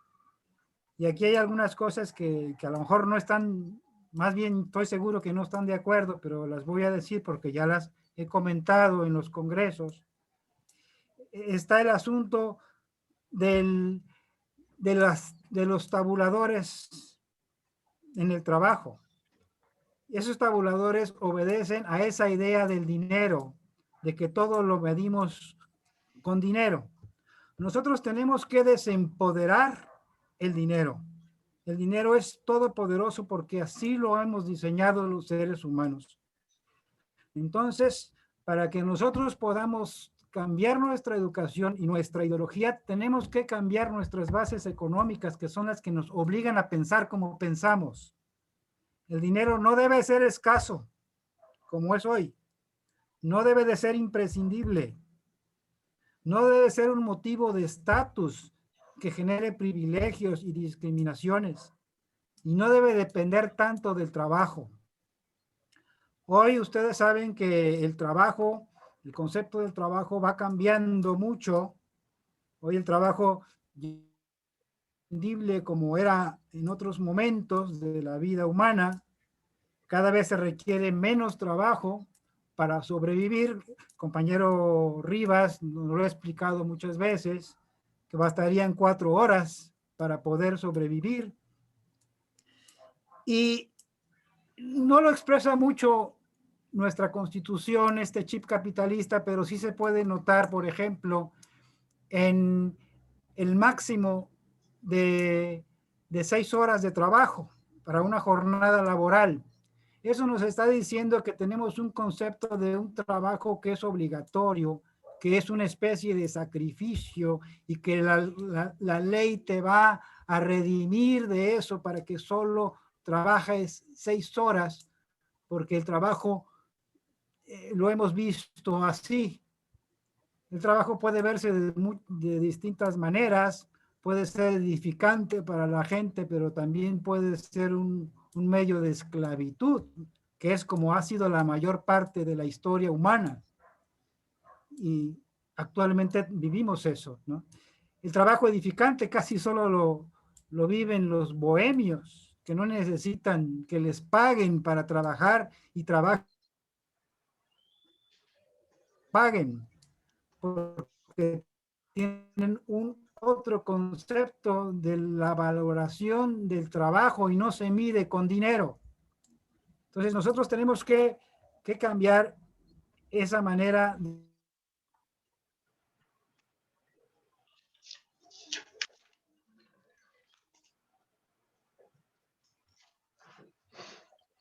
Y aquí hay algunas cosas que a lo mejor no están, más bien estoy seguro que no están de acuerdo, pero las voy a decir porque ya las he comentado en los congresos. Está el asunto de los tabuladores en el trabajo. Esos tabuladores obedecen a esa idea del dinero, de que todo lo medimos con dinero. Nosotros tenemos que desempoderar el dinero. El dinero es todopoderoso porque así lo hemos diseñado los seres humanos. Entonces, para que nosotros podamos cambiar nuestra educación y nuestra ideología, tenemos que cambiar nuestras bases económicas, que son las que nos obligan a pensar como pensamos. El dinero no debe ser escaso. como es hoy. No debe de ser imprescindible. No debe ser un motivo de estatus que genere privilegios y discriminaciones. Y no debe depender tanto del trabajo. Hoy ustedes saben que el trabajo, el concepto del trabajo va cambiando mucho. Hoy el trabajo como era en otros momentos de la vida humana, cada vez se requiere menos trabajo para sobrevivir. Compañero Rivas nos lo ha explicado muchas veces, que bastarían 4 horas para poder sobrevivir. Y no lo expresa mucho nuestra constitución, este chip capitalista, pero sí se puede notar, por ejemplo, en el máximo de 6 horas de trabajo para una jornada laboral. Eso nos está diciendo que tenemos un concepto de un trabajo que es obligatorio, que es una especie de sacrificio y que la ley te va a redimir de eso para que solo trabajes 6 horas, porque el trabajo lo hemos visto así. El trabajo puede verse de distintas maneras, puede ser edificante para la gente, pero también puede ser un medio de esclavitud, que es como ha sido la mayor parte de la historia humana. Y actualmente vivimos eso, ¿no? El trabajo edificante casi solo lo viven los bohemios, que no necesitan que les paguen para trabajar y paguen, porque tienen un otro concepto de la valoración del trabajo y no se mide con dinero. Entonces nosotros tenemos que cambiar esa manera.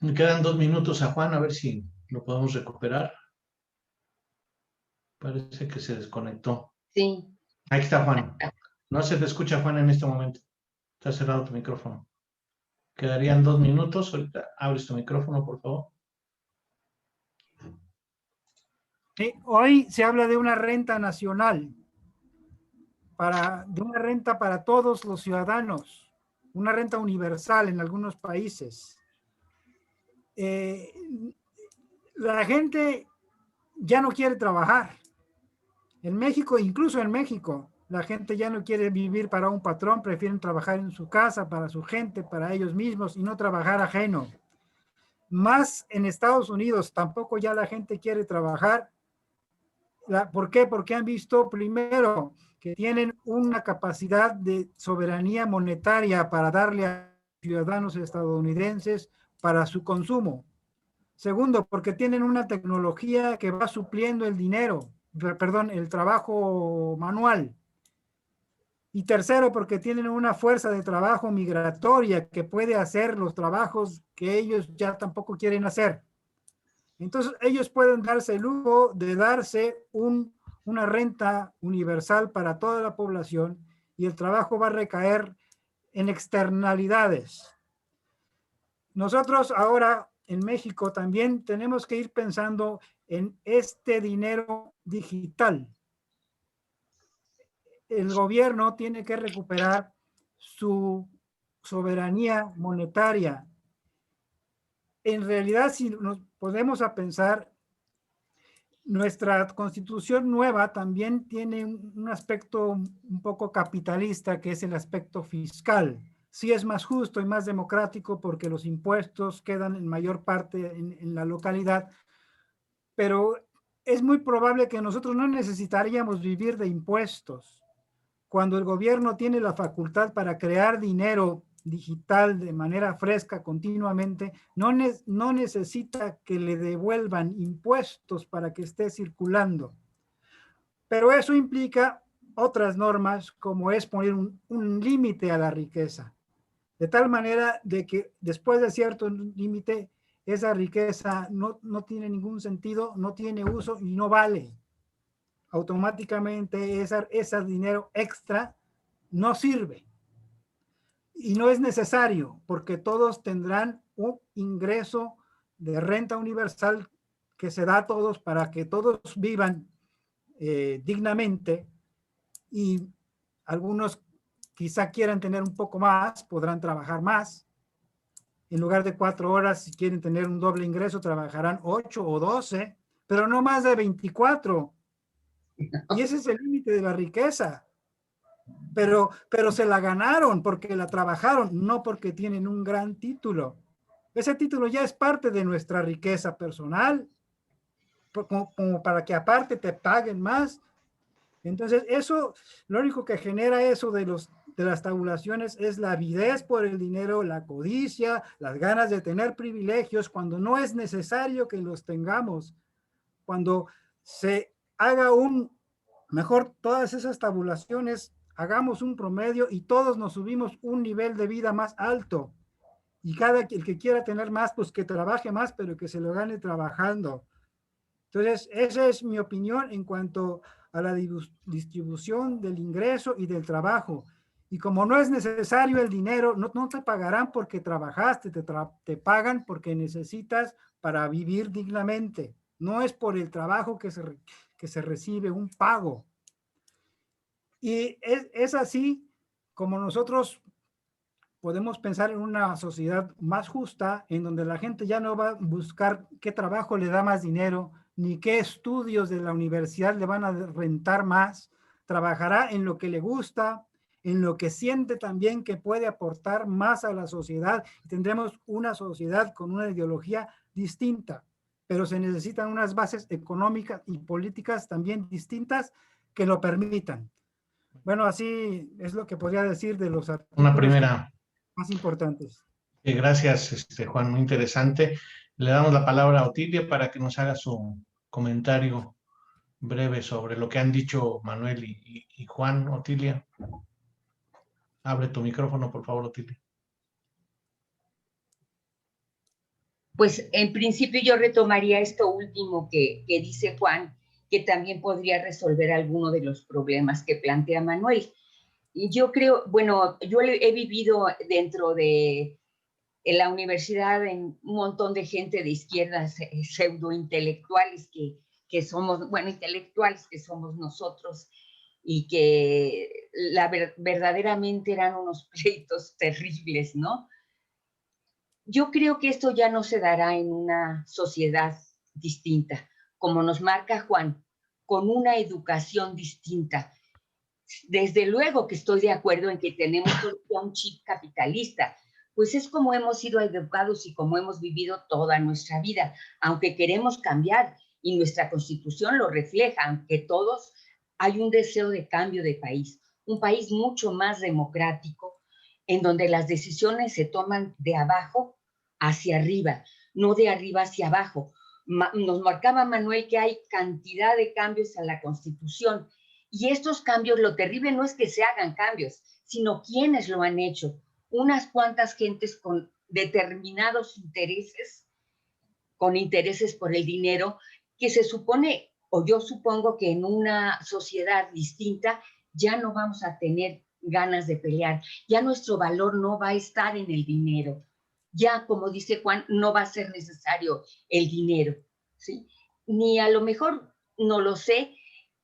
Me quedan 2 minutos a Juan, a ver si lo podemos recuperar. Parece que se desconectó. Sí. Ahí está Juan. No se te escucha, Juan, en este momento. Está cerrado tu micrófono. Quedarían 2 minutos. Ahorita abres tu micrófono, por favor. Hoy se habla de una renta nacional, de una renta para todos los ciudadanos, una renta universal en algunos países. La gente ya no quiere trabajar. En México, incluso en México, la gente ya no quiere vivir para un patrón, prefieren trabajar en su casa, para su gente, para ellos mismos y no trabajar ajeno. Más en Estados Unidos, tampoco ya la gente quiere trabajar. ¿Por qué? Porque han visto primero que tienen una capacidad de soberanía monetaria para darle a ciudadanos estadounidenses para su consumo. Segundo, porque tienen una tecnología que va supliendo el dinero, perdón, el trabajo manual. Y tercero, porque tienen una fuerza de trabajo migratoria que puede hacer los trabajos que ellos ya tampoco quieren hacer. Entonces, ellos pueden darse el lujo de darse una renta universal para toda la población y el trabajo va a recaer en externalidades. Nosotros ahora en México también tenemos que ir pensando en este dinero digital. El gobierno tiene que recuperar su soberanía monetaria. En realidad, si nos podemos a pensar, nuestra constitución nueva también tiene un aspecto un poco capitalista, que es el aspecto fiscal. Sí es más justo y más democrático porque los impuestos quedan en mayor parte en la localidad, pero es muy probable que nosotros no necesitaríamos vivir de impuestos. Cuando el gobierno tiene la facultad para crear dinero digital de manera fresca continuamente, no necesita que le devuelvan impuestos para que esté circulando. Pero eso implica otras normas, como es poner un límite a la riqueza, de tal manera de que después de cierto límite, esa riqueza no tiene ningún sentido, no tiene uso y no vale. Automáticamente ese dinero extra no sirve. Y no es necesario, porque todos tendrán un ingreso de renta universal que se da a todos para que todos vivan dignamente, y algunos quizá quieran tener un poco más, podrán trabajar más. En lugar de 4 horas, si quieren tener un doble ingreso, trabajarán 8 o 12, pero no más de 24. Y ese es el límite de la riqueza. Pero se la ganaron porque la trabajaron, no porque tienen un gran título. Ese título ya es parte de nuestra riqueza personal, como para que aparte te paguen más. Entonces, eso, lo único que genera eso de las tabulaciones es la avidez por el dinero, la codicia, las ganas de tener privilegios cuando no es necesario que los tengamos. Cuando se haga mejor todas esas tabulaciones, hagamos un promedio y todos nos subimos un nivel de vida más alto. Y el que quiera tener más, pues que trabaje más, pero que se lo gane trabajando. Entonces, esa es mi opinión en cuanto a la distribución del ingreso y del trabajo. Y como no es necesario el dinero, no te pagarán porque trabajaste, te pagan porque necesitas para vivir dignamente. No es por el trabajo que se recibe un pago. Y es así como nosotros podemos pensar en una sociedad más justa, en donde la gente ya no va a buscar qué trabajo le da más dinero, ni qué estudios de la universidad le van a rentar más. Trabajará en lo que le gusta, en lo que siente también que puede aportar más a la sociedad. Tendremos una sociedad con una ideología distinta, pero se necesitan unas bases económicas y políticas también distintas que lo permitan. Bueno, así es lo que podría decir de los artículos. Una primera Más importantes. Gracias, Juan, muy interesante. Le damos la palabra a Otilia para que nos haga su comentario breve sobre lo que han dicho Manuel y Juan. Otilia, abre tu micrófono, por favor, Otilia. Pues en principio yo retomaría esto último que dice Juan, que también podría resolver alguno de los problemas que plantea Manuel. Y yo creo, bueno, yo he vivido dentro de la universidad en un montón de gente de izquierdas pseudointelectuales que somos, bueno, intelectuales que somos nosotros, y que verdaderamente eran unos pleitos terribles, ¿no? Yo creo que esto ya no se dará en una sociedad distinta, como nos marca Juan, con una educación distinta. Desde luego que estoy de acuerdo en que tenemos un chip capitalista, pues es como hemos sido educados y como hemos vivido toda nuestra vida, aunque queremos cambiar y nuestra Constitución lo refleja, aunque todos hay un deseo de cambio de país, un país mucho más democrático, en donde las decisiones se toman de abajo hacia arriba, no de arriba hacia abajo. Nos marcaba Manuel que hay cantidad de cambios a la Constitución, y estos cambios, lo terrible no es que se hagan cambios, sino quienes lo han hecho. Unas cuantas gentes con determinados intereses, con intereses por el dinero, que se supone, o yo supongo que en una sociedad distinta ya no vamos a tener ganas de pelear, ya nuestro valor no va a estar en el dinero, ya como dice Juan, no va a ser necesario el dinero, ¿sí? Ni a lo mejor, no lo sé,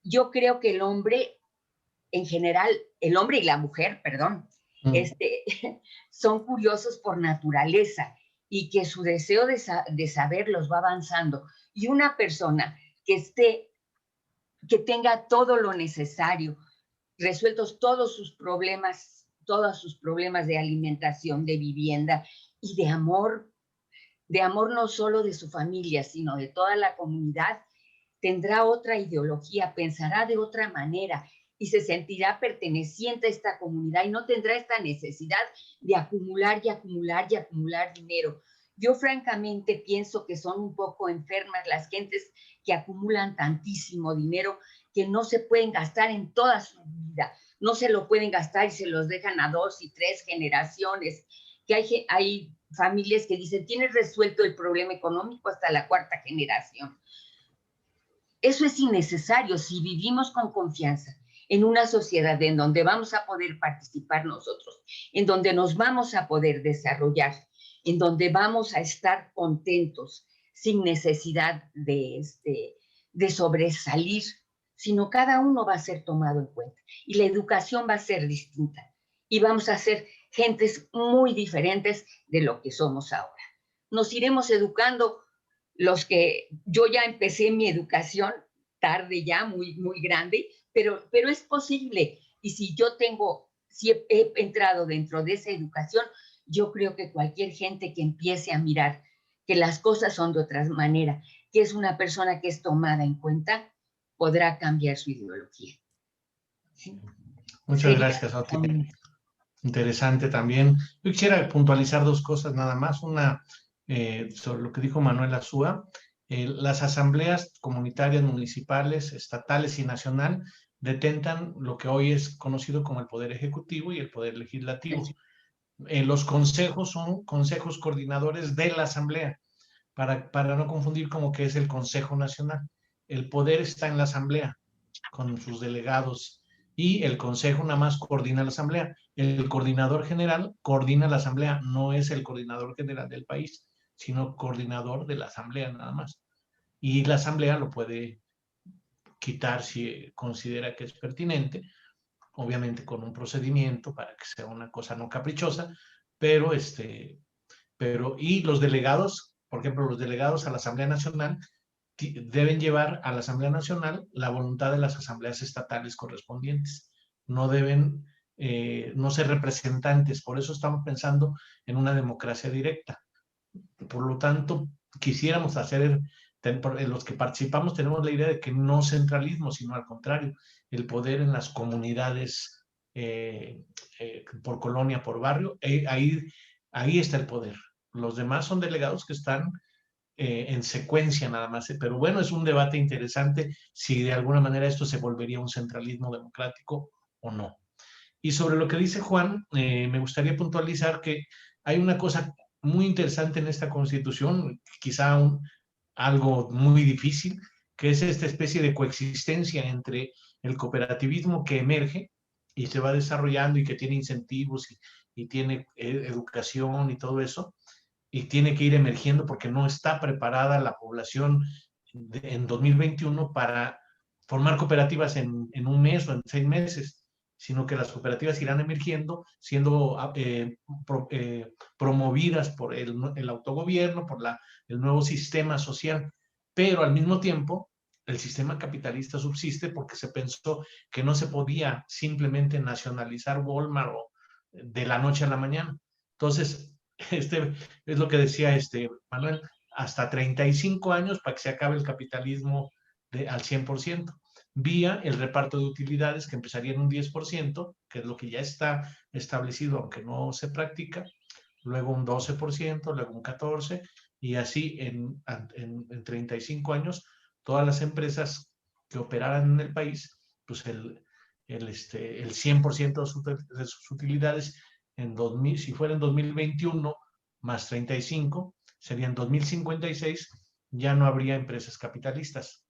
yo creo que el hombre en general, el hombre y la mujer, perdón, son curiosos por naturaleza y que su deseo de saber los va avanzando. Y una persona que tenga todo lo necesario, resueltos todos sus problemas de alimentación, de vivienda y de amor no solo de su familia, sino de toda la comunidad, tendrá otra ideología, pensará de otra manera y se sentirá perteneciente a esta comunidad y no tendrá esta necesidad de acumular y acumular y acumular dinero. Yo francamente pienso que son un poco enfermas las gentes que acumulan tantísimo dinero que no se pueden gastar en toda su vida, no se lo pueden gastar y se los dejan a 2 y 3 generaciones, que hay familias que dicen, tienes resuelto el problema económico hasta la 4ª generación. Eso es innecesario si vivimos con confianza en una sociedad en donde vamos a poder participar nosotros, en donde nos vamos a poder desarrollar, en donde vamos a estar contentos sin necesidad de sobresalir, sino cada uno va a ser tomado en cuenta. Y la educación va a ser distinta. Y vamos a ser gentes muy diferentes de lo que somos ahora. Nos iremos educando los que... Yo ya empecé mi educación tarde ya, muy, muy grande, pero es posible. Y si he entrado dentro de esa educación, yo creo que cualquier gente que empiece a mirar que las cosas son de otra manera, que es una persona que es tomada en cuenta, podrá cambiar su ideología. ¿Sí? Muchas gracias, Oti. Interesante también. Yo quisiera puntualizar dos cosas nada más. Una, sobre lo que dijo Manuel Azúa. Las asambleas comunitarias, municipales, estatales y nacional detentan lo que hoy es conocido como el Poder Ejecutivo y el Poder Legislativo. Los consejos son consejos coordinadores de la asamblea, para no confundir como que es el Consejo Nacional. El poder está en la asamblea, con sus delegados, y el consejo nada más coordina la asamblea. El coordinador general coordina la asamblea, no es el coordinador general del país, sino coordinador de la asamblea nada más. Y la asamblea lo puede quitar si considera que es pertinente, obviamente con un procedimiento para que sea una cosa no caprichosa, pero y los delegados, por ejemplo, los delegados a la Asamblea Nacional deben llevar a la Asamblea Nacional la voluntad de las asambleas estatales correspondientes. No deben no ser representantes. Por eso estamos pensando en una democracia directa. Por lo tanto, quisiéramos hacer, los que participamos tenemos la idea de que no centralismo, sino al contrario, el poder en las comunidades, por colonia, por barrio, ahí está el poder. Los demás son delegados que están en secuencia nada más, pero bueno, es un debate interesante si de alguna manera esto se volvería un centralismo democrático o no. Y sobre lo que dice Juan, me gustaría puntualizar que hay una cosa muy interesante en esta Constitución, quizá algo muy difícil, que es esta especie de coexistencia entre el cooperativismo que emerge y se va desarrollando y que tiene incentivos y tiene educación y todo eso, y tiene que ir emergiendo porque no está preparada la población en 2021 para formar cooperativas en un mes o en 6 meses, sino que las cooperativas irán emergiendo, siendo promovidas por el autogobierno, por el nuevo sistema social, pero al mismo tiempo el sistema capitalista subsiste porque se pensó que no se podía simplemente nacionalizar Walmart de la noche a la mañana. Entonces, es lo que decía Manuel, hasta 35 años para que se acabe el capitalismo al 100%, vía el reparto de utilidades que empezaría en un 10%, que es lo que ya está establecido, aunque no se practica, luego un 12%, luego un 14%, y así en 35 años, todas las empresas que operaran en el país, pues el 100% de sus utilidades en 2000, si fuera en 2021 más 35, serían 2056, ya no habría empresas capitalistas.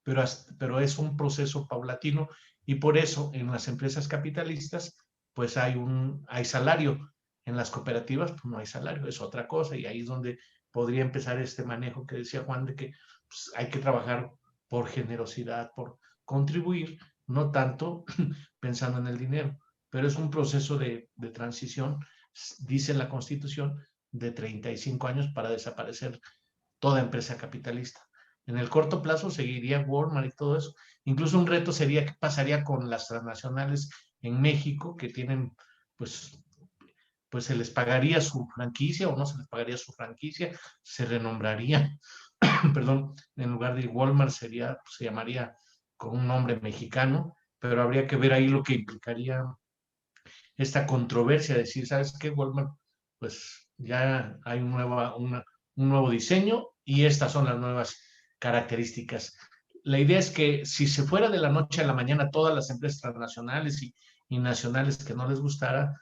Pero es un proceso paulatino y por eso en las empresas capitalistas pues hay salario. En las cooperativas pues no hay salario, es otra cosa, y ahí es donde podría empezar este manejo que decía Juan de que pues, hay que trabajar por generosidad, por contribuir, no tanto pensando en el dinero, pero es un proceso de transición, dice la Constitución, de 35 años para desaparecer toda empresa capitalista. En el corto plazo seguiría Walmart y todo eso. Incluso un reto sería qué pasaría con las transnacionales en México que tienen, pues se les pagaría su franquicia o no se les pagaría su franquicia, se renombraría, perdón, en lugar de Walmart se llamaría con un nombre mexicano, pero habría que ver ahí lo que implicaría esta controversia, de decir, ¿sabes qué, Walmart? Pues ya hay un nuevo diseño y estas son las nuevas características. La idea es que si se fuera de la noche a la mañana todas las empresas transnacionales y nacionales que no les gustara,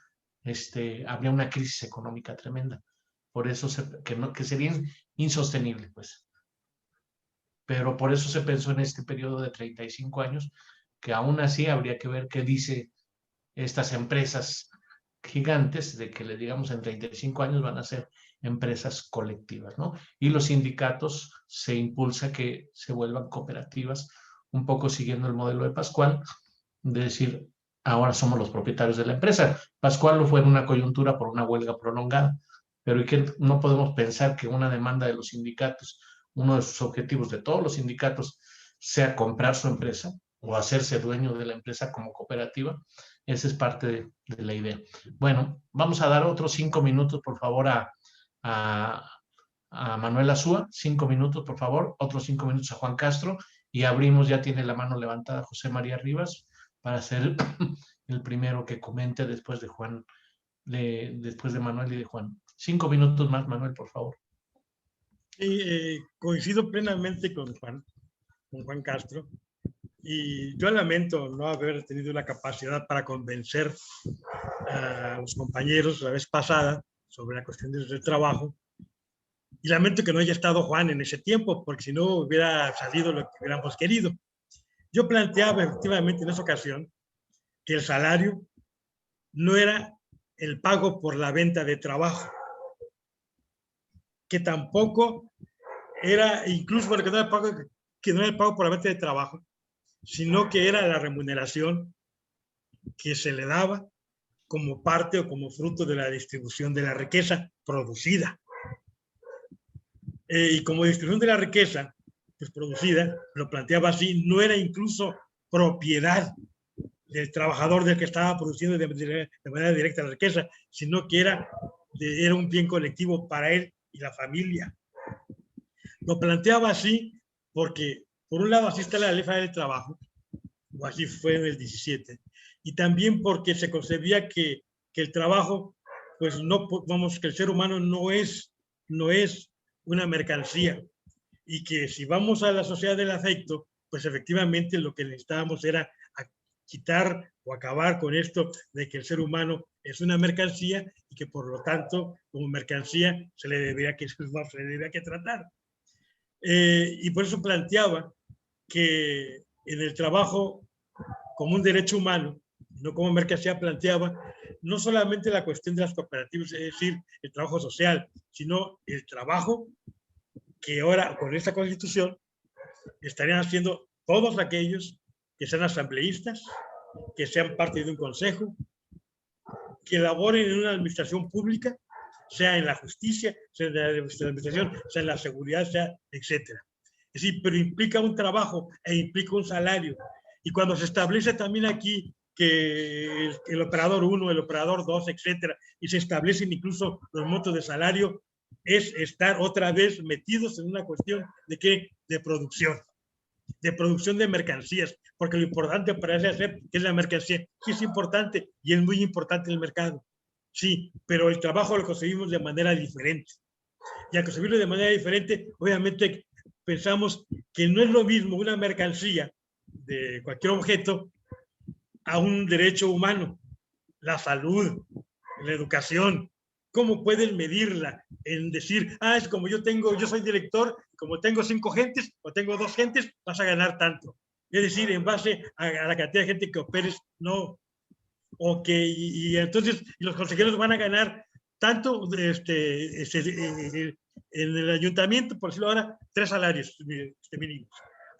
habría una crisis económica tremenda. Por eso que sería insostenible, pues. Pero por eso se pensó en este periodo de 35 años, que aún así habría que ver qué dice estas empresas gigantes, de que le digamos en 35 años van a ser empresas colectivas, ¿no? Y los sindicatos se impulsa que se vuelvan cooperativas, un poco siguiendo el modelo de Pascual, de decir, ahora somos los propietarios de la empresa. Pascual lo fue en una coyuntura por una huelga prolongada, pero que no podemos pensar que una demanda de los sindicatos, uno de sus objetivos de todos los sindicatos, sea comprar su empresa o hacerse dueño de la empresa como cooperativa. Esa es parte de la idea. Bueno, vamos a dar otros 5 minutos, por favor, a Manuel Azúa. 5 minutos, por favor. Otros 5 minutos a Juan Castro. Y abrimos, ya tiene la mano levantada José María Rivas, para ser el primero que comente después de Juan, después de Manuel y de Juan. 5 minutos más, Manuel, por favor. Sí, coincido plenamente con Juan Castro, y yo lamento no haber tenido la capacidad para convencer a los compañeros la vez pasada sobre la cuestión del trabajo, y lamento que no haya estado Juan en ese tiempo, porque si no hubiera salido lo que hubiéramos querido. Yo planteaba efectivamente en esa ocasión que el salario no era el pago por la venta de trabajo, que tampoco era, incluso porque no era el pago por la venta de trabajo, sino que era la remuneración que se le daba como parte o como fruto de la distribución de la riqueza producida. Y como distribución de la riqueza pues, producida, lo planteaba así, no era incluso propiedad del trabajador del que estaba produciendo de manera directa la riqueza, sino que era un bien colectivo para él y la familia. Lo planteaba así porque, por un lado, así está la ley federal del trabajo, o así fue en el 17, y también porque se concebía que el trabajo, pues no, vamos, que el ser humano no es una mercancía, y que si vamos a la sociedad del afecto, pues efectivamente lo que necesitábamos era quitar o acabar con esto de que el ser humano es una mercancía y que por lo tanto como mercancía se le debería que tratar. Y por eso planteaba que en el trabajo como un derecho humano, no como mercancía, planteaba no solamente la cuestión de las cooperativas, es decir, el trabajo social, sino el trabajo que ahora con esta Constitución estarían haciendo todos aquellos que sean asambleístas, que sean parte de un consejo, que laboren en una administración pública, sea en la justicia, sea en la administración, sea en la seguridad, sea, etcétera. Es decir, pero implica un trabajo e implica un salario. Y cuando se establece también aquí que el operador 1, el operador 2, etcétera, y se establecen incluso los montos de salario, es estar otra vez metidos en una cuestión de ¿qué? De producción de mercancías, porque lo importante parece ser que es la mercancía, sí es importante y es muy importante el mercado, sí, pero el trabajo lo conseguimos de manera diferente. Y al conseguirlo de manera diferente, obviamente pensamos que no es lo mismo una mercancía de cualquier objeto a un derecho humano, la salud, la educación. ¿Cómo puedes medirla en decir, es como yo soy director, como tengo 5 gentes o tengo 2 gentes, vas a ganar tanto? Es decir, en base a la cantidad de gente que operes, no. O que, y entonces los consejeros van a ganar tanto en el ayuntamiento, por decirlo ahora, 3 salarios mínimos.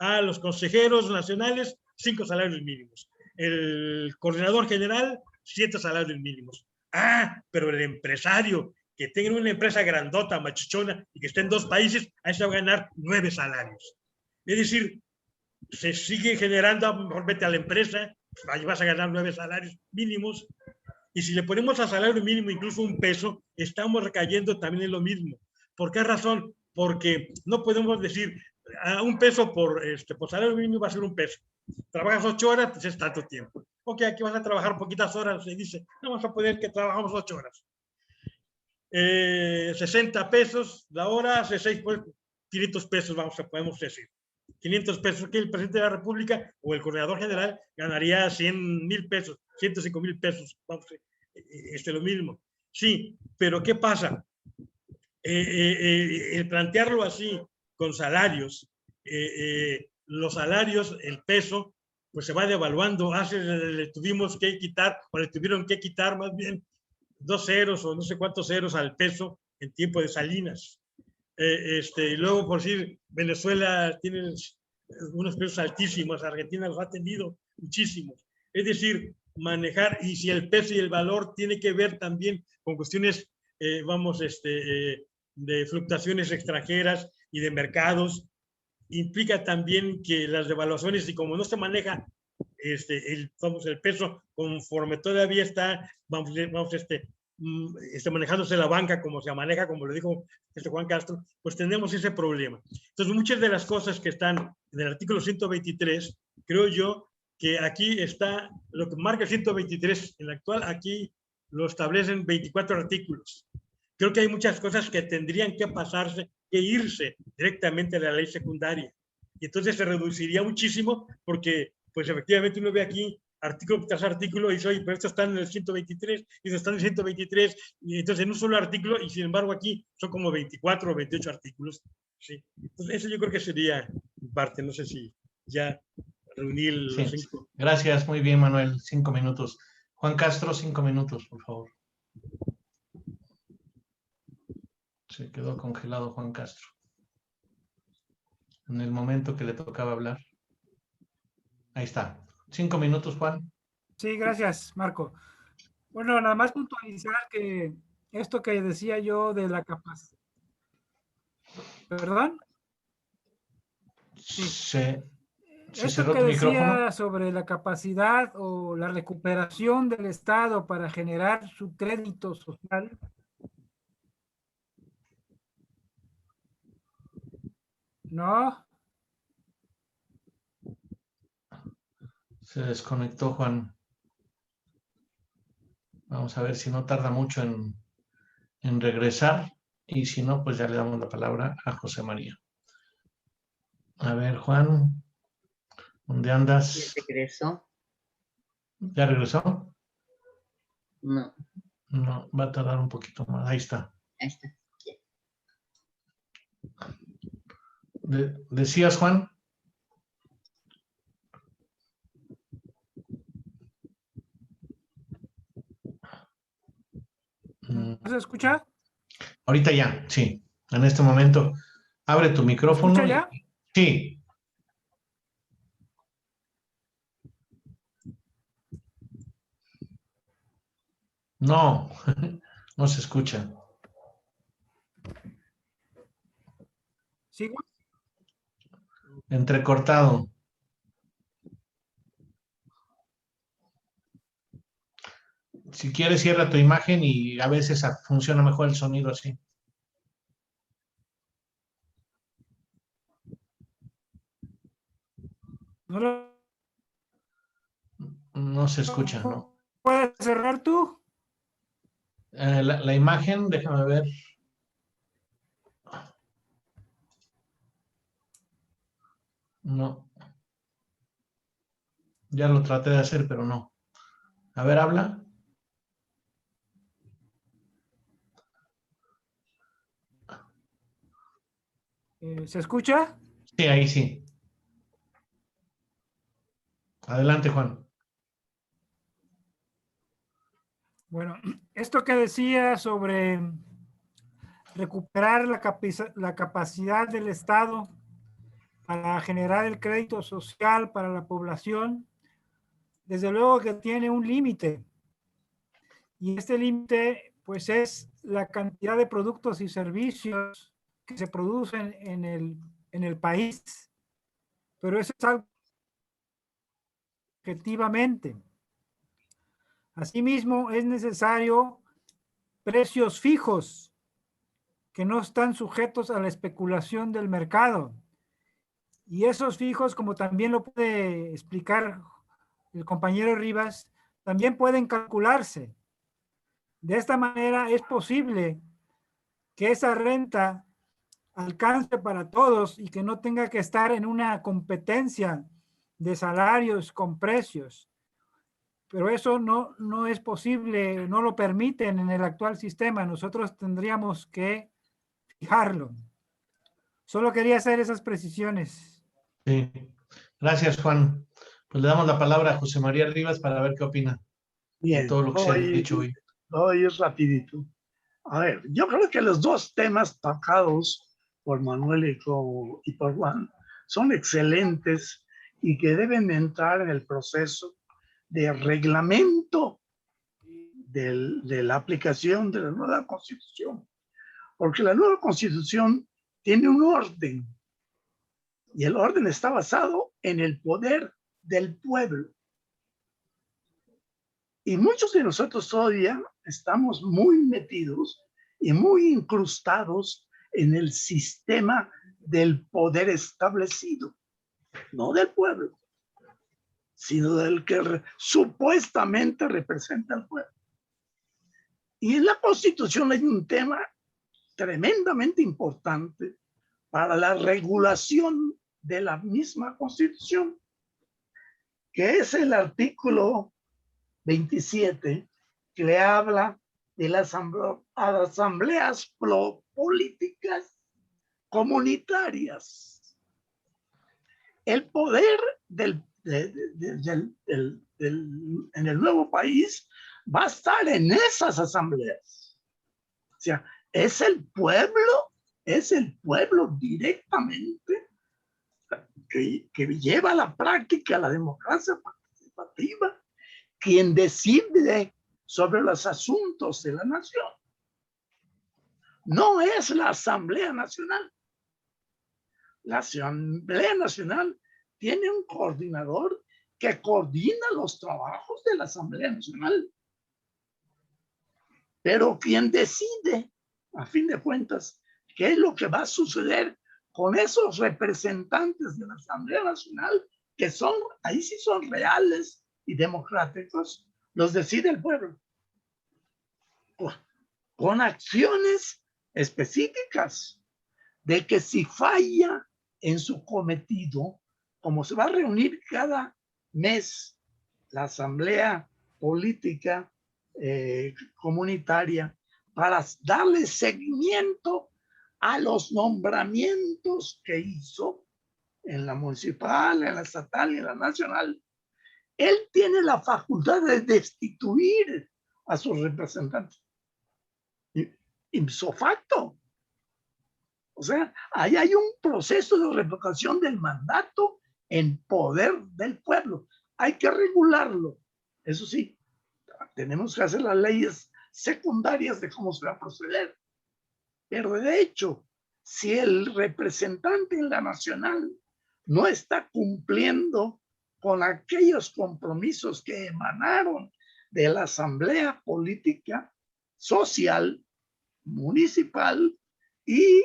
A los consejeros nacionales, 5 salarios mínimos. El coordinador general, 7 salarios mínimos. Pero el empresario que tenga una empresa grandota, machichona, y que esté en 2 países, a eso va a ganar 9 salarios. Es decir, se sigue generando, a lo mejor vete a la empresa, ahí vas a ganar 9 salarios mínimos, y si le ponemos al salario mínimo incluso un peso, estamos recayendo también en lo mismo. ¿Por qué razón? Porque no podemos decir, un peso por salario mínimo va a ser un peso. Trabajas 8 horas, pues es tanto tiempo. Ok, aquí vas a trabajar poquitas horas, se dice, no vamos a poder que trabajamos 8 horas. 60 pesos la hora, hace 6, pues 500 pesos, podemos decir. 500 pesos que el presidente de la República o el coordinador general ganaría 100,000 pesos, 105,000 pesos, vamos, lo mismo. Sí, pero ¿qué pasa? El plantearlo así, con salarios, los salarios, el peso, pues se va devaluando. Le tuvimos que quitar, o le tuvieron que quitar más bien 2 ceros o no sé cuántos ceros al peso en tiempo de Salinas. Y luego, por decir, Venezuela tiene unos precios altísimos, Argentina los ha tenido muchísimos. Es decir, manejar, y si el peso y el valor tiene que ver también con cuestiones, de fluctuaciones extranjeras y de mercados, implica también que las devaluaciones, y como no se maneja el peso conforme todavía está, manejándose la banca como se maneja, como lo dijo Juan Castro, pues tenemos ese problema. Entonces, muchas de las cosas que están en el artículo 123, creo yo que aquí está, lo que marca el 123, en el actual, aquí lo establecen 24 artículos. Creo que hay muchas cosas que tendrían que pasarse, que irse directamente a la ley secundaria. Y entonces se reduciría muchísimo porque, pues efectivamente uno ve aquí artículo tras artículo y dice, oye, pero estos están en el 123, y estos están en el 123, y entonces en un solo artículo, y sin embargo aquí son como 24 o 28 artículos. ¿Sí? Entonces eso yo creo que sería parte, no sé si ya reuní los 5. Gracias, muy bien, Manuel, 5 minutos. Juan Castro, 5 minutos, por favor. Se quedó congelado Juan Castro en el momento que le tocaba hablar. Ahí está. 5 minutos, Juan. Sí, gracias, Marco. Bueno, nada más puntualizar que esto que decía yo de la capacidad. ¿Perdón? Sí. Esto que decía sobre la capacidad o la recuperación del Estado para generar su crédito social. ¿No? Se desconectó Juan. Vamos a ver si no tarda mucho en regresar. Y si no, pues ya le damos la palabra a José María. A ver, Juan, ¿dónde andas? ¿Ya regresó? ¿Ya regresó? No. No, va a tardar un poquito más. Ahí está. Ahí está. ¿Decías, Juan? ¿Se escucha? Ahorita ya, sí. En este momento, abre tu micrófono. ¿Se escucha ya? Sí. No, no se escucha. ¿Sigo? Entrecortado. Si quieres, cierra tu imagen y a veces funciona mejor el sonido así. No se escucha, ¿no? ¿Puedes cerrar tú? La imagen, déjame ver. No. Ya lo traté de hacer, pero no. A ver, habla. ¿Se escucha? Sí, ahí sí. Adelante, Juan. Bueno, esto que decía sobre recuperar la capacidad del Estado para generar el crédito social para la población, desde luego que tiene un límite. Y este límite, pues, es la cantidad de productos y servicios que se producen en el país. Pero eso es algo objetivamente. Asimismo, es necesario precios fijos que no están sujetos a la especulación del mercado. Y esos fijos, como también lo puede explicar el compañero Rivas, también pueden calcularse. De esta manera es posible que esa renta alcance para todos y que no tenga que estar en una competencia de salarios con precios. Pero eso no es posible, no lo permiten en el actual sistema. Nosotros tendríamos que fijarlo. Solo quería hacer esas precisiones. Sí. Gracias, Juan. Pues le damos la palabra a José María Rivas para ver qué opina. Bien, de todo lo que se ha dicho hoy. Voy a ir rapidito. A ver, yo creo que los dos temas tocados por Manuel y por Juan son excelentes y que deben entrar en el proceso de reglamento de la aplicación de la nueva Constitución. Porque la nueva Constitución tiene un orden y el orden está basado en el poder del pueblo. Y muchos de nosotros todavía estamos muy metidos y muy incrustados en el sistema del poder establecido, no del pueblo, sino del que supuestamente representa al pueblo. Y en la Constitución hay un tema tremendamente importante para la regulación de la misma Constitución, que es el artículo 27, que le habla de las asambleas políticas comunitarias. El poder en el nuevo país va a estar en esas asambleas. O sea, es el pueblo directamente que lleva a la práctica la democracia participativa, quien decide sobre los asuntos de la nación. No es la Asamblea Nacional. La Asamblea Nacional tiene un coordinador que coordina los trabajos de la Asamblea Nacional. Pero quien decide, a fin de cuentas, qué es lo que va a suceder con esos representantes de la Asamblea Nacional, que son, ahí sí son reales y democráticos, los decide el pueblo. Con acciones específicas de que si falla en su cometido, como se va a reunir cada mes la asamblea política comunitaria para darle seguimiento a los nombramientos que hizo en la municipal, en la estatal y en la nacional, él tiene la facultad de destituir a sus representantes. Ipso facto. O sea, ahí hay un proceso de revocación del mandato en poder del pueblo. Hay que regularlo. Eso sí, tenemos que hacer las leyes secundarias de cómo se va a proceder. Pero de hecho, si el representante en la nacional no está cumpliendo con aquellos compromisos que emanaron de la Asamblea Política Social, Municipal y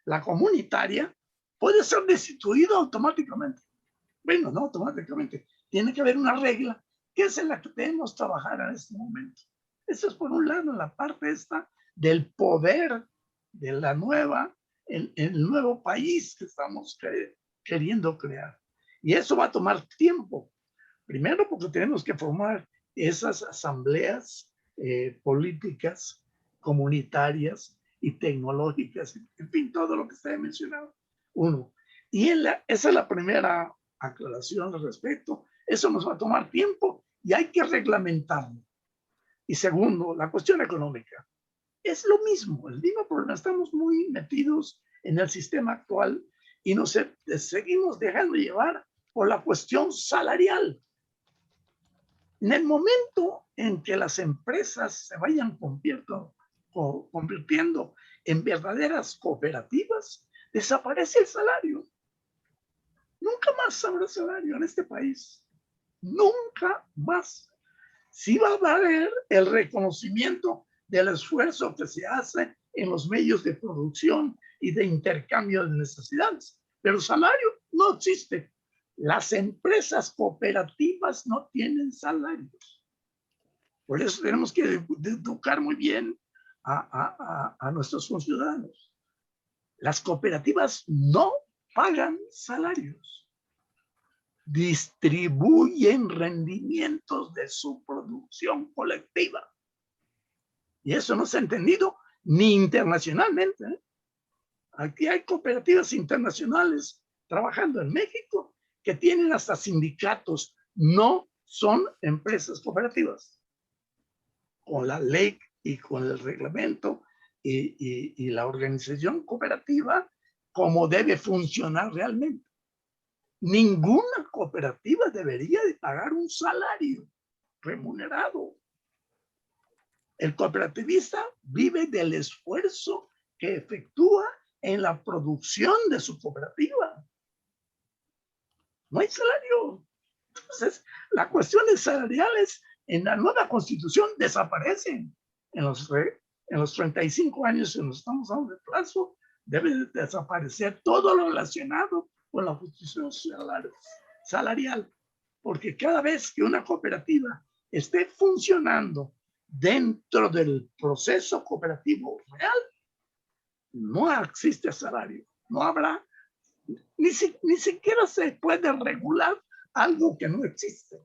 la comunitaria, puede ser destituido automáticamente. Bueno, no automáticamente. Tiene que haber una regla que es en la que debemos trabajar en este momento. Eso es por un lado la parte esta del poder de la nueva, el nuevo país que estamos queriendo crear. Y eso va a tomar tiempo. Primero porque tenemos que formar esas asambleas políticas, comunitarias y tecnológicas, en fin, todo lo que se ha mencionado. Uno. Y esa es la primera aclaración al respecto. Eso nos va a tomar tiempo y hay que reglamentarlo. Y segundo, la cuestión económica. Es lo mismo, el mismo problema. Estamos muy metidos en el sistema actual y nos seguimos dejando llevar por la cuestión salarial. En el momento en que las empresas se vayan convirtiendo en verdaderas cooperativas, desaparece el salario. Nunca más habrá salario en este país. Nunca más. Sí va a haber el reconocimiento del esfuerzo que se hace en los medios de producción y de intercambio de necesidades, pero salario no existe. Las empresas cooperativas no tienen salarios. Por eso tenemos que educar muy bien a nuestros conciudadanos. Las cooperativas no pagan salarios. Distribuyen rendimientos de su producción colectiva. Y eso no se ha entendido ni internacionalmente. Aquí hay cooperativas internacionales trabajando en México que tienen hasta sindicatos, no son empresas cooperativas. Con la ley y con el reglamento y la organización cooperativa como debe funcionar realmente. Ninguna cooperativa debería de pagar un salario remunerado. El cooperativista vive del esfuerzo que efectúa en la producción de su cooperativa. No hay salario. Entonces, las cuestiones salariales en la nueva constitución desaparecen. En los 35 años que nos estamos dando de plazo, debe desaparecer todo lo relacionado con la justicia salarial. Porque cada vez que una cooperativa esté funcionando dentro del proceso cooperativo real, no existe salario, no habrá, ni siquiera se puede regular algo que no existe.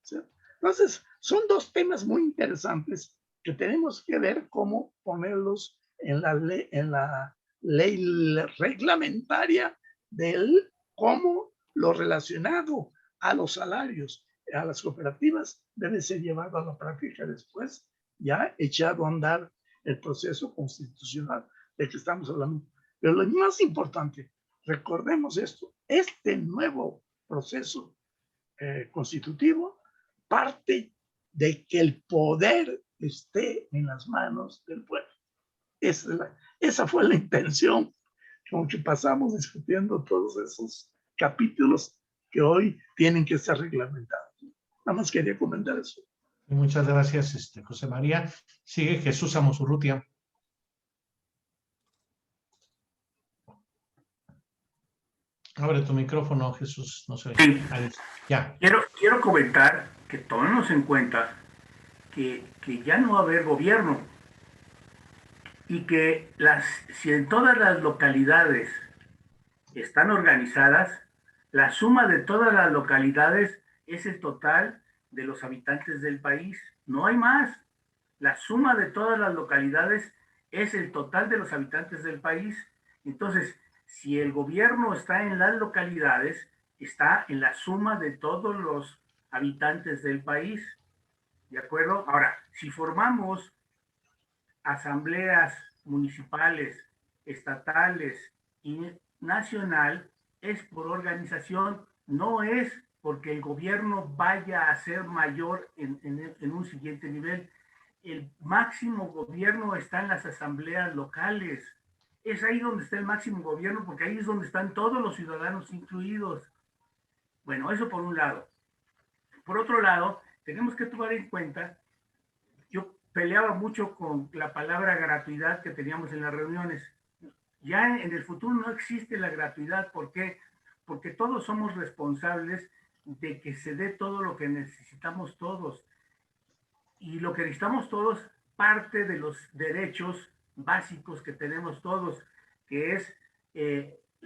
¿Sí? Entonces, son dos temas muy interesantes que tenemos que ver cómo ponerlos en la ley reglamentaria del cómo lo relacionado a los salarios, a las cooperativas, debe ser llevado a la práctica después, ya echado a andar el proceso constitucional del que estamos hablando. Pero lo más importante, recordemos esto, este nuevo proceso constitutivo parte de que el poder esté en las manos del pueblo. Esa fue la intención con que pasamos discutiendo todos esos capítulos que hoy tienen que ser reglamentados. Nada más quería comentar eso. Muchas gracias, José María. Sigue Jesús Amosurrutia. Abre tu micrófono, Jesús. No sé. Sí. Ya. Quiero comentar que tomemos en cuenta que ya no va a haber gobierno y que si en todas las localidades están organizadas, la suma de todas las localidades es el total de los habitantes del país. No hay más. La suma de todas las localidades es el total de los habitantes del país. Entonces, si el gobierno está en las localidades, está en la suma de todos los habitantes del país. ¿De acuerdo? Ahora, si formamos asambleas municipales, estatales y nacional, es por organización, no es porque el gobierno vaya a ser mayor en un siguiente nivel. El máximo gobierno está en las asambleas locales. Es ahí donde está el máximo gobierno, porque ahí es donde están todos los ciudadanos incluidos. Bueno, eso por un lado. Por otro lado, tenemos que tomar en cuenta, yo peleaba mucho con la palabra gratuidad que teníamos en las reuniones. Ya en el futuro no existe la gratuidad. ¿Por qué? Porque todos somos responsables de que se dé todo lo que necesitamos todos. Y lo que necesitamos todos parte de los derechos básicos que tenemos todos, que es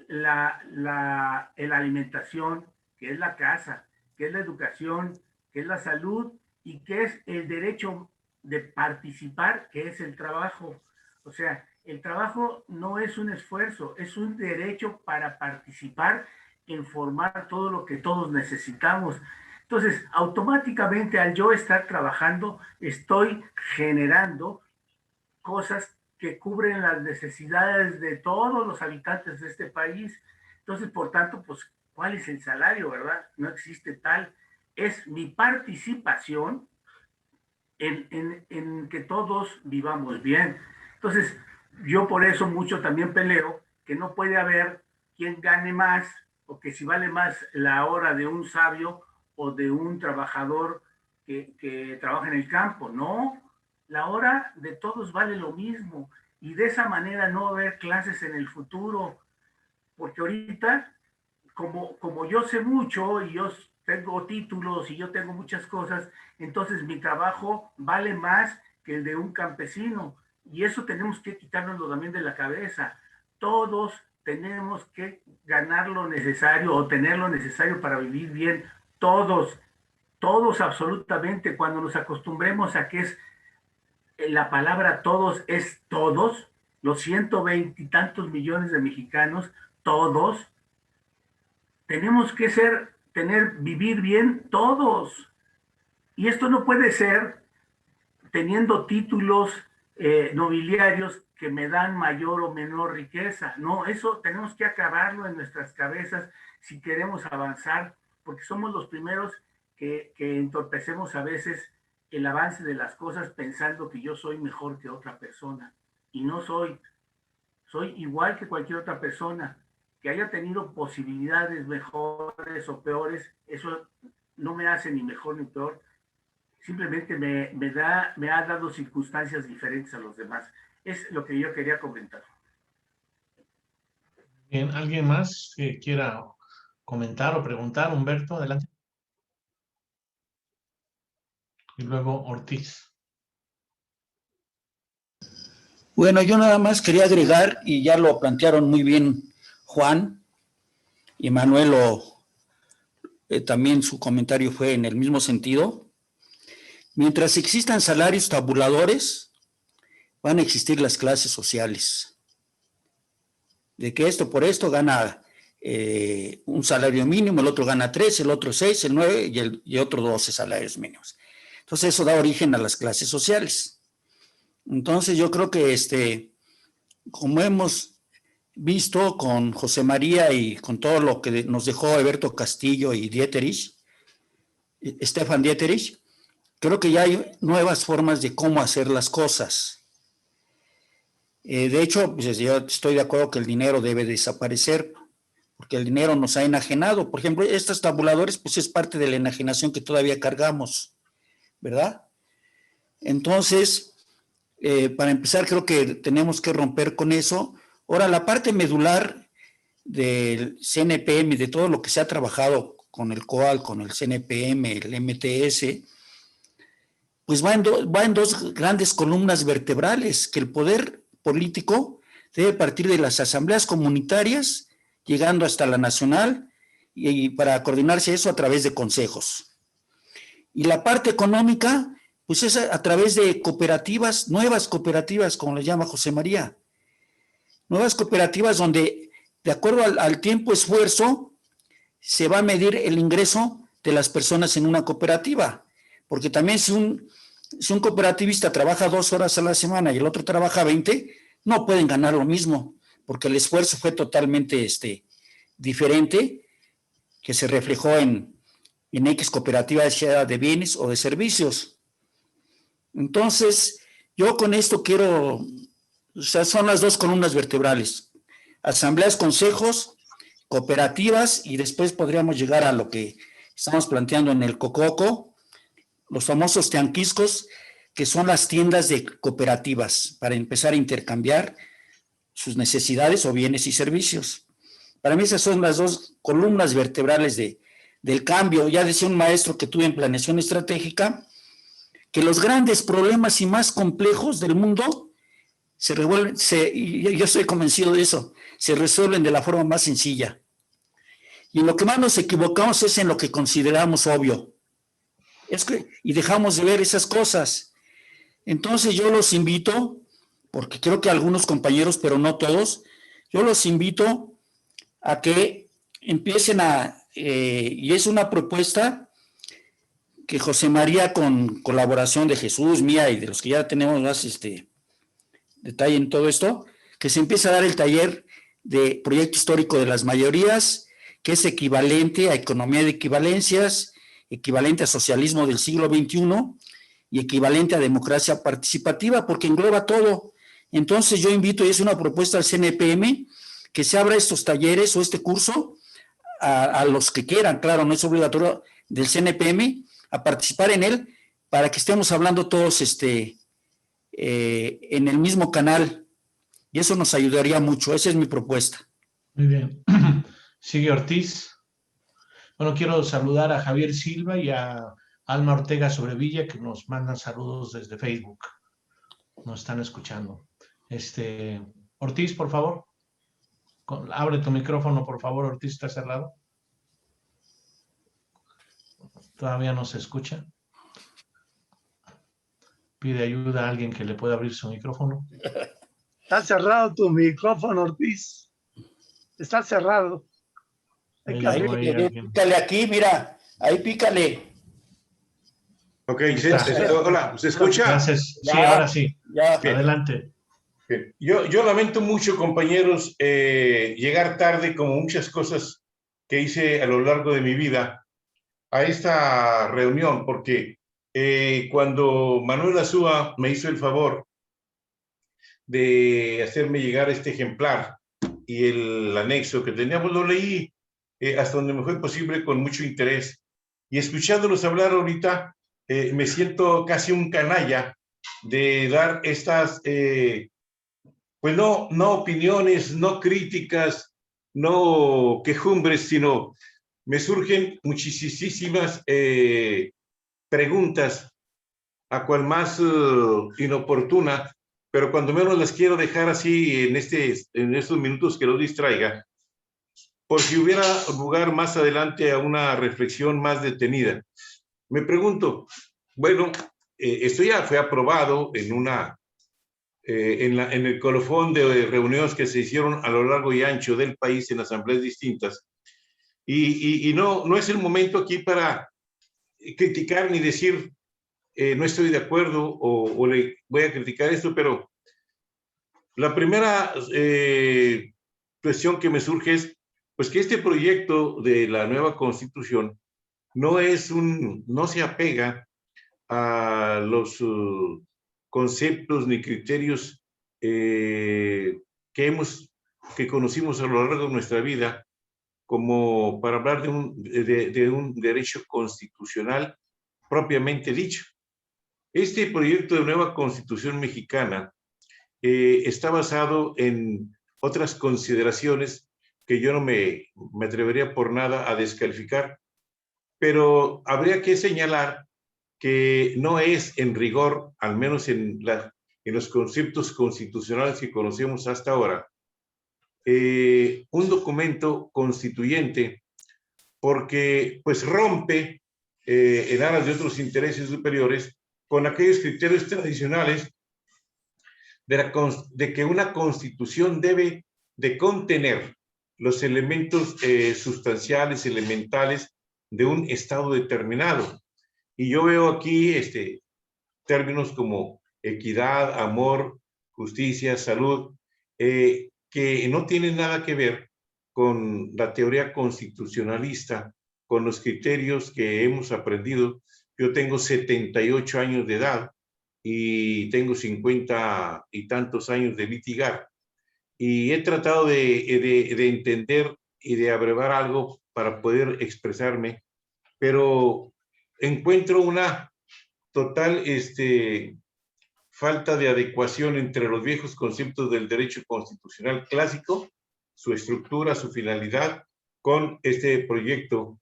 la alimentación, que es la casa, que es la educación, que es la salud y que es el derecho de participar, que es el trabajo. O sea, el trabajo no es un esfuerzo, es un derecho para participar en formar todo lo que todos necesitamos. Entonces, automáticamente al yo estar trabajando, estoy generando cosas que cubren las necesidades de todos los habitantes de este país. Entonces, por tanto, pues, ¿cuál es el salario, verdad? No existe tal. Es mi participación en que todos vivamos bien. Entonces, yo por eso mucho también peleo que no puede haber quien gane más o que si vale más la hora de un sabio o de un trabajador que trabaja en el campo. No, la hora de todos vale lo mismo y de esa manera no va a haber clases en el futuro, porque ahorita, como yo sé mucho y yo tengo títulos y yo tengo muchas cosas, entonces mi trabajo vale más que el de un campesino y eso tenemos que quitárnoslo también de la cabeza. Todos tenemos que ganar lo necesario o tener lo necesario para vivir bien. Todos absolutamente, cuando nos acostumbremos a que es la palabra todos es todos, los 120 y tantos millones de mexicanos, todos, tenemos que vivir bien todos. Y esto no puede ser teniendo títulos nobiliarios que me dan mayor o menor riqueza. No, eso tenemos que acabarlo en nuestras cabezas si queremos avanzar, porque somos los primeros que entorpecemos a veces el avance de las cosas pensando que yo soy mejor que otra persona. Y no soy. Soy igual que cualquier otra persona. Que haya tenido posibilidades mejores o peores, eso no me hace ni mejor ni peor. Simplemente me ha dado circunstancias diferentes a los demás. Es lo que yo quería comentar. Bien, ¿alguien más que quiera comentar o preguntar? Humberto, adelante. Y luego Ortiz. Bueno, yo nada más quería agregar, y ya lo plantearon muy bien Juan y Manuel, también su comentario fue en el mismo sentido. Mientras existan salarios tabuladores, van a existir las clases sociales. De que esto por esto gana un salario mínimo, el otro gana 3, el otro 6, el 9 y otro 12 salarios mínimos. Entonces eso da origen a las clases sociales. Entonces yo creo que como hemos visto con José María y con todo lo que nos dejó Alberto Castillo y Stefan Dieterich, creo que ya hay nuevas formas de cómo hacer las cosas. De hecho, pues yo estoy de acuerdo que el dinero debe desaparecer, porque el dinero nos ha enajenado. Por ejemplo, estos tabuladores, pues es parte de la enajenación que todavía cargamos, ¿verdad? Entonces, para empezar, creo que tenemos que romper con eso. Ahora, la parte medular del CNPM, de todo lo que se ha trabajado con el COAL, con el CNPM, el MTS, pues va en dos grandes columnas vertebrales, que el poder político debe partir de las asambleas comunitarias, llegando hasta la nacional, y para coordinarse eso a través de consejos. Y la parte económica, pues es a través de cooperativas, nuevas cooperativas, como le llama José María. Nuevas cooperativas donde, de acuerdo al tiempo-esfuerzo, se va a medir el ingreso de las personas en una cooperativa. Porque también si un cooperativista trabaja 2 horas a la semana y el otro trabaja 20, no pueden ganar lo mismo, porque el esfuerzo fue totalmente diferente, que se reflejó en X cooperativa de bienes o de servicios. Entonces, yo con esto quiero, o sea, son las dos columnas vertebrales: asambleas, consejos, cooperativas, y después podríamos llegar a lo que estamos planteando en el Cococo, los famosos tianquiscos, que son las tiendas de cooperativas, para empezar a intercambiar sus necesidades o bienes y servicios. Para mí esas son las dos columnas vertebrales del cambio. Ya decía un maestro que tuve en planeación estratégica, que los grandes problemas y más complejos del mundo y yo estoy convencido de eso, se resuelven de la forma más sencilla. Y en lo que más nos equivocamos es en lo que consideramos obvio. Y dejamos de ver esas cosas. Entonces yo los invito, porque creo que algunos compañeros, pero no todos, yo los invito a que empiecen y es una propuesta que José María, con colaboración de Jesús, mía y de los que ya tenemos más detalle en todo esto, que se empiece a dar el taller de proyecto histórico de las mayorías, que es equivalente a economía de equivalencias, equivalente a socialismo del siglo XXI y equivalente a democracia participativa, porque engloba todo. Entonces yo invito, y es una propuesta al CNPM, que se abra estos talleres o este curso a los que quieran, claro, no es obligatorio, del CNPM, a participar en él, para que estemos hablando todos en el mismo canal, y eso nos ayudaría mucho. Esa es mi propuesta. Muy bien. Sigue Ortiz. Bueno, quiero saludar a Javier Silva y a Alma Ortega Sobrevilla, que nos mandan saludos desde Facebook. Nos están escuchando. Ortiz, por favor. Abre tu micrófono, por favor. Ortiz, ¿está cerrado? Todavía no se escucha. Pide ayuda a alguien que le pueda abrir su micrófono. Está cerrado tu micrófono, Ortiz. Está cerrado. Pícale aquí, mira. Ahí pícale. Ok, Está. hola, ¿se escucha? Gracias. Sí, Ya. ahora sí. Ya. Bien. Adelante. Bien. Yo lamento mucho, compañeros, llegar tarde, como muchas cosas que hice a lo largo de mi vida, a esta reunión, porque cuando Manuel Azúa me hizo el favor de hacerme llegar este ejemplar y el anexo que teníamos, lo leí hasta donde me fue posible con mucho interés. Y escuchándolos hablar ahorita, me siento casi un canalla de dar estas, pues no opiniones, no críticas, no quejumbres, sino me surgen muchísimas preguntas, a cual más inoportuna, pero cuando menos las quiero dejar así en estos minutos que los distraiga, por si hubiera lugar más adelante a una reflexión más detenida. Me pregunto, bueno, esto ya fue aprobado en el colofón de reuniones que se hicieron a lo largo y ancho del país en asambleas distintas, y no es el momento aquí para criticar ni decir no estoy de acuerdo o le voy a criticar esto, pero la primera cuestión que me surge es pues que este proyecto de la nueva Constitución no se apega a los conceptos ni criterios que conocimos a lo largo de nuestra vida, como para hablar de un derecho constitucional propiamente dicho. Este proyecto de nueva Constitución mexicana está basado en otras consideraciones que yo no me atrevería por nada a descalificar, pero habría que señalar que no es en rigor, al menos en los conceptos constitucionales que conocemos hasta ahora, un documento constituyente, porque pues rompe en aras de otros intereses superiores con aquellos criterios tradicionales de que una constitución debe de contener los elementos sustanciales, elementales de un estado determinado. Y yo veo aquí términos como equidad, amor, justicia, salud, que no tienen nada que ver con la teoría constitucionalista, con los criterios que hemos aprendido. Yo tengo 78 años de edad y tengo 50 y tantos años de litigar, y he tratado de entender y de abrevar algo para poder expresarme, pero encuentro una total falta de adecuación entre los viejos conceptos del derecho constitucional clásico, su estructura, su finalidad, con este proyecto.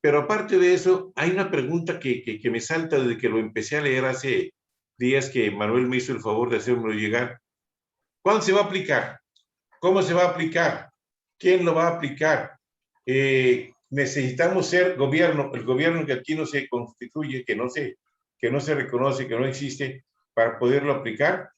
Pero aparte de eso, hay una pregunta que me salta desde que lo empecé a leer hace días, que Manuel me hizo el favor de hacérmelo llegar. ¿Cuándo se va a aplicar? ¿Cómo se va a aplicar? ¿Quién lo va a aplicar? Necesitamos ser gobierno, el gobierno que aquí no se constituye, que no se reconoce, que no existe, para poderlo aplicar.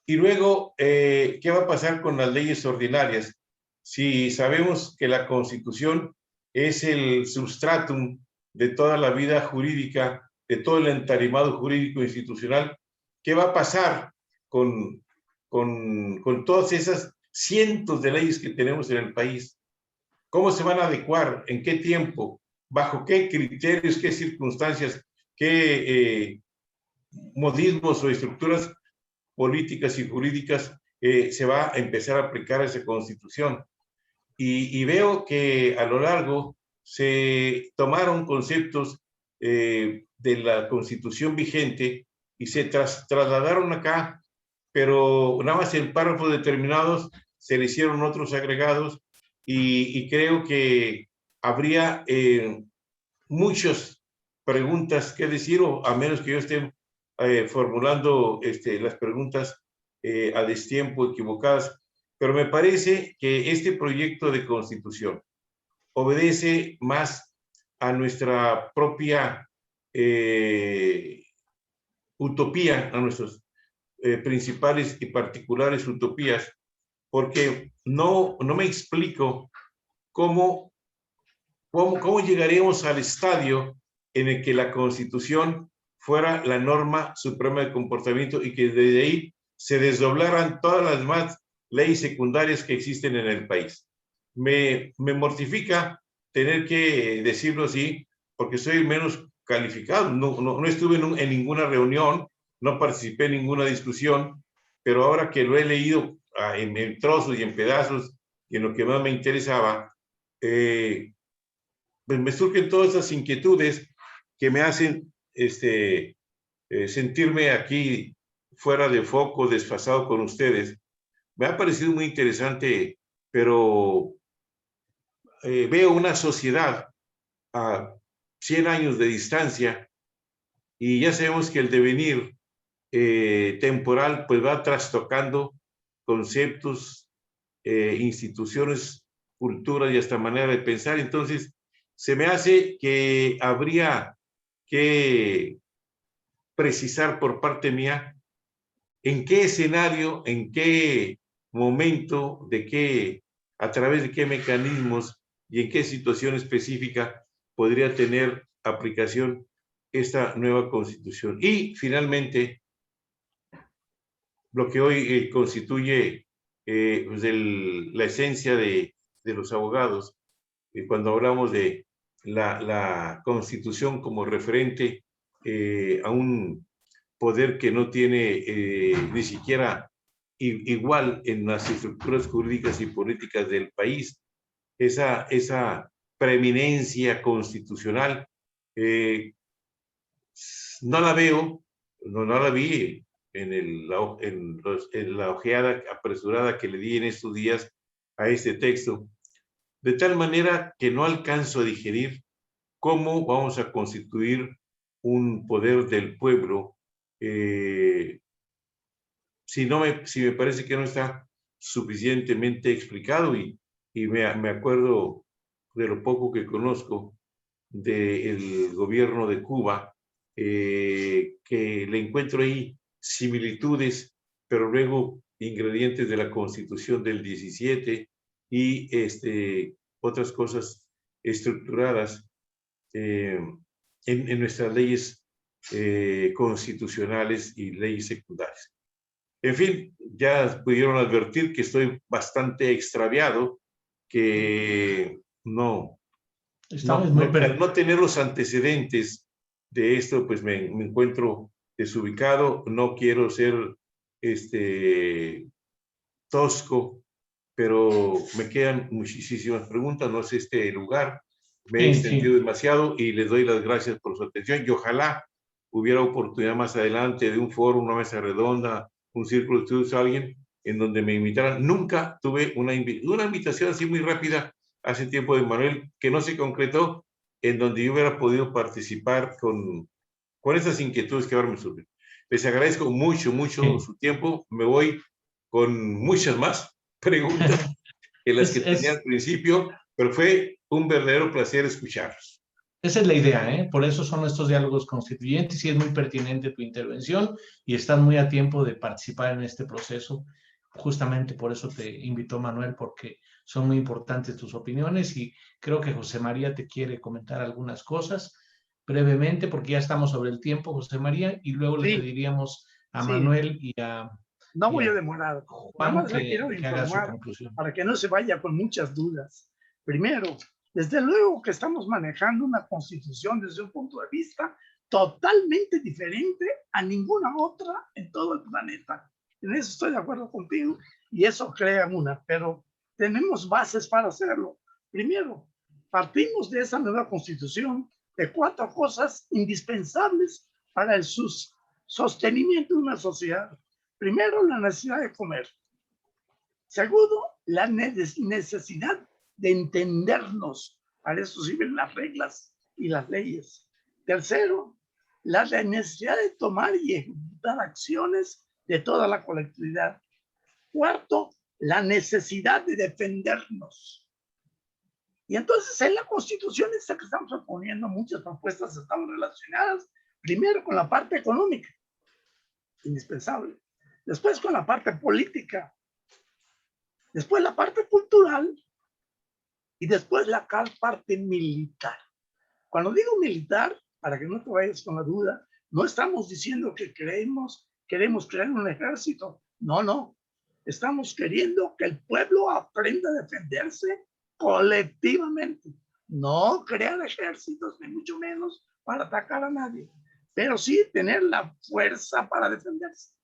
Y luego, ¿qué va a pasar con las leyes ordinarias? Si sabemos que la Constitución es el substratum de toda la vida jurídica, de todo el entarimado jurídico institucional, ¿qué va a pasar con todas esas cientos de leyes que tenemos en el país? ¿Cómo se van a adecuar? ¿En qué tiempo? ¿Bajo qué criterios, qué circunstancias, qué modismos o estructuras políticas y jurídicas se va a empezar a aplicar esa Constitución? Y veo que a lo largo se tomaron conceptos de la Constitución vigente y se trasladaron acá, pero nada más en párrafos determinados se le hicieron otros agregados, y creo que habría muchas preguntas que decir, o a menos que yo esté formulando las preguntas a destiempo, equivocadas, pero me parece que este proyecto de Constitución obedece más a nuestra propia utopía, a nuestras principales y particulares utopías, porque no me explico cómo llegaremos al estadio en el que la Constitución fuera la norma suprema de comportamiento y que desde ahí se desdoblaran todas las demás leyes secundarias que existen en el país. Me mortifica tener que decirlo así, porque soy menos calificado. No estuve en ninguna reunión, no participé en ninguna discusión, pero ahora que lo he leído en trozos y en pedazos y en lo que más me interesaba, pues me surgen todas esas inquietudes que me hacen sentirme aquí fuera de foco, desfasado con ustedes. Me ha parecido muy interesante, pero veo una sociedad a 100 años de distancia y ya sabemos que el devenir temporal pues va trastocando conceptos, instituciones, culturas y hasta manera de pensar. Entonces, se me hace que habría que precisar por parte mía en qué escenario, en qué momento, a través de qué mecanismos y en qué situación específica podría tener aplicación esta nueva Constitución. Y finalmente, lo que hoy constituye pues la esencia de los abogados, cuando hablamos de la Constitución como referente a un poder que no tiene ni siquiera igual en las estructuras jurídicas y políticas del país, esa preeminencia constitucional, no la veo, no la vi en la ojeada apresurada que le di en estos días a este texto, de tal manera que no alcanzo a digerir cómo vamos a constituir un poder del pueblo si me parece que no está suficientemente explicado y me acuerdo de lo poco que conozco del gobierno de Cuba, que le encuentro ahí similitudes, pero luego ingredientes de la Constitución del 17 y otras cosas estructuradas en nuestras leyes constitucionales y leyes secundarias. En fin, ya pudieron advertir que estoy bastante extraviado, que al no tener los antecedentes de esto, pues me encuentro desubicado. No quiero ser tosco, pero me quedan muchísimas preguntas. No es este lugar. Me he extendido demasiado y les doy las gracias por su atención. Y ojalá hubiera oportunidad más adelante de un foro, una mesa redonda, un círculo de estudios, alguien en donde me invitaran. Nunca tuve una invitación así muy rápida hace tiempo de Manuel, que no se concretó, en donde yo hubiera podido participar con esas inquietudes que ahora me surgen. Les agradezco mucho su tiempo. Me voy con muchas más preguntas que las que tenía al principio, pero fue un verdadero placer escucharlos. Esa es la idea, ¿eh? Por eso son estos diálogos constituyentes y es muy pertinente tu intervención y estás muy a tiempo de participar en este proceso. Justamente por eso te invitó Manuel, porque son muy importantes tus opiniones y creo que José María te quiere comentar algunas cosas brevemente, porque ya estamos sobre el tiempo, José María, y luego le pediríamos a Manuel y a... No voy a demorar. Juan, nada más le quiero informar para que no se vaya con muchas dudas. Primero, desde luego que estamos manejando una constitución desde un punto de vista totalmente diferente a ninguna otra en todo el planeta. En eso estoy de acuerdo contigo y eso crea pero tenemos bases para hacerlo. Primero, partimos de esa nueva constitución de 4 cosas indispensables para el sostenimiento de una sociedad. Primero, la necesidad de comer. Segundo, la necesidad de entendernos. Para eso sirven las reglas y las leyes. Tercero, la necesidad de tomar y ejecutar acciones de toda la colectividad. Cuarto, la necesidad de defendernos. Y entonces en la Constitución esta que estamos proponiendo, muchas propuestas están relacionadas primero con la parte económica, indispensable. Después con la parte política. Después la parte cultural. Y después la parte militar. Cuando digo militar, para que no te vayas con la duda, No estamos diciendo que queremos crear un ejército. No, no. Estamos queriendo que el pueblo aprenda a defenderse colectivamente. No crear ejércitos, ni mucho menos para atacar a nadie, pero sí tener la fuerza para defenderse.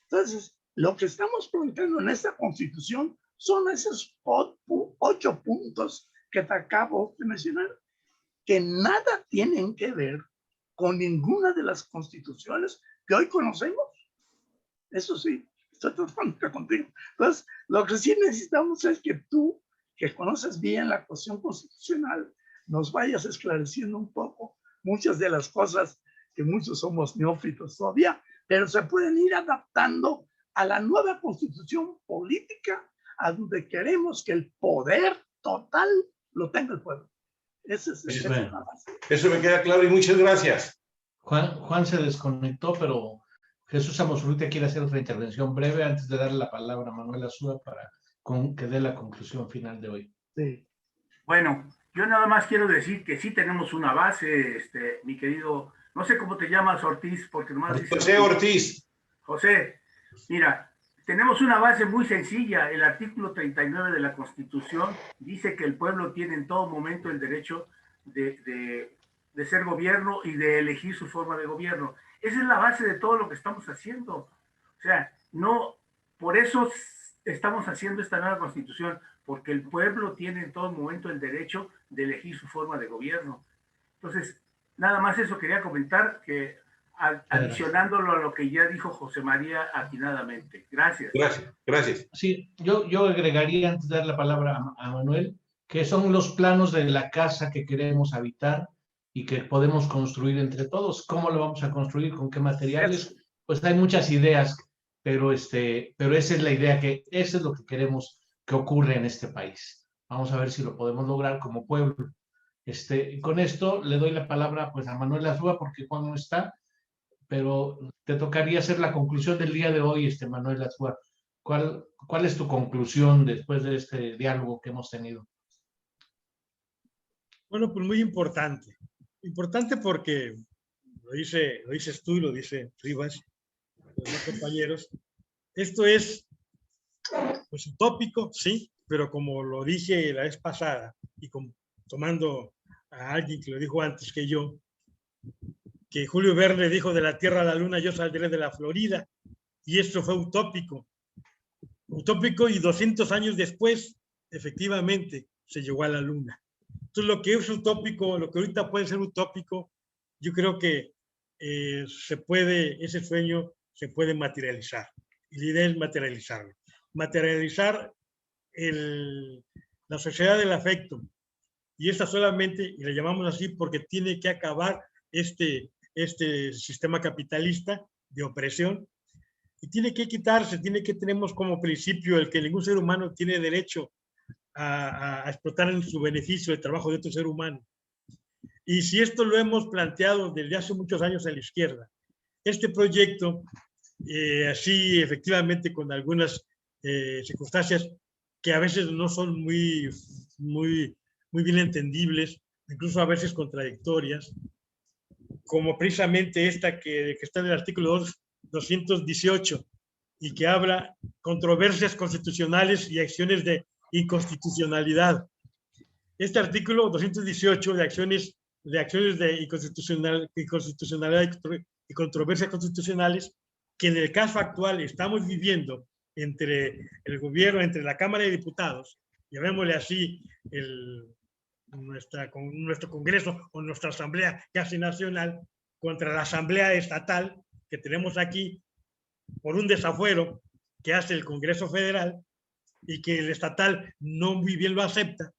Entonces, lo que estamos planteando en esta Constitución son esos 8 puntos que te acabo de mencionar, que nada tienen que ver con ninguna de las constituciones que hoy conocemos. Eso sí, estoy totalmente contigo. Entonces, lo que sí necesitamos es que tú, que conoces bien la cuestión constitucional, nos vayas esclareciendo un poco muchas de las cosas que muchos somos neófitos todavía, pero se pueden ir adaptando a la nueva constitución política, a donde queremos que el poder total lo tenga el pueblo. Ese es el Eso me queda claro y muchas gracias. Juan se desconectó, pero Jesús Amosurrutia quiere hacer otra intervención breve antes de darle la palabra a Manuel Azúa para que dé la conclusión final de hoy. Sí. Bueno, yo nada más quiero decir que sí tenemos una base, mi querido, no sé cómo te llamas, Ortiz, porque nomás dice José Ortiz. José, mira, tenemos una base muy sencilla. El artículo 39 de la Constitución dice que el pueblo tiene en todo momento el derecho de ser gobierno y de elegir su forma de gobierno. Esa es la base de todo lo que estamos haciendo. O sea, no, por eso estamos haciendo esta nueva Constitución, porque el pueblo tiene en todo momento el derecho de elegir su forma de gobierno. Entonces, nada más eso quería comentar, que adicionándolo a lo que ya dijo José María atinadamente. Gracias. Gracias. Sí, yo agregaría, antes de dar la palabra a Manuel, que son los planos de la casa que queremos habitar y que podemos construir entre todos. ¿Cómo lo vamos a construir? ¿Con qué materiales? Pues hay muchas ideas, pero esa es la idea, que eso es lo que queremos que ocurra en este país. Vamos a ver si lo podemos lograr como pueblo. Con esto le doy la palabra pues a Manuel Azúa, porque Juan no está, pero te tocaría hacer la conclusión del día de hoy, Manuel Azúa. ¿Cuál es tu conclusión después de este diálogo que hemos tenido? Bueno, pues muy importante. Importante porque lo dices tú y lo dice Rivas, los demás compañeros. Esto es pues utópico, sí, pero como lo dije la vez pasada y tomando a alguien que lo dijo antes que yo, que Julio Verne dijo: de la Tierra a la Luna yo saldré de la Florida, y esto fue utópico. Utópico, y 200 años después, efectivamente, se llegó a la Luna. Entonces, lo que es utópico, lo que ahorita puede ser utópico, yo creo que ese sueño se puede materializar. Y la idea es materializarlo. Materializar la sociedad del afecto. Y esta solamente, y la llamamos así porque tiene que acabar este sistema capitalista de opresión, y tiene que quitarse, tenemos como principio el que ningún ser humano tiene derecho a explotar en su beneficio el trabajo de otro ser humano. Y si esto lo hemos planteado desde hace muchos años a la izquierda, este proyecto, así efectivamente con algunas circunstancias que a veces no son muy bien entendibles, incluso a veces contradictorias, como precisamente esta que está en el artículo 218 y que habla controversias constitucionales y acciones de inconstitucionalidad. Este artículo 218 de acciones de inconstitucionalidad y controversias constitucionales, que en el caso actual estamos viviendo entre el gobierno, entre la Cámara de Diputados, llamémosle así, nuestro Congreso o nuestra Asamblea casi nacional, contra la Asamblea Estatal que tenemos aquí, por un desafuero que hace el Congreso Federal y que el estatal no muy bien lo acepta.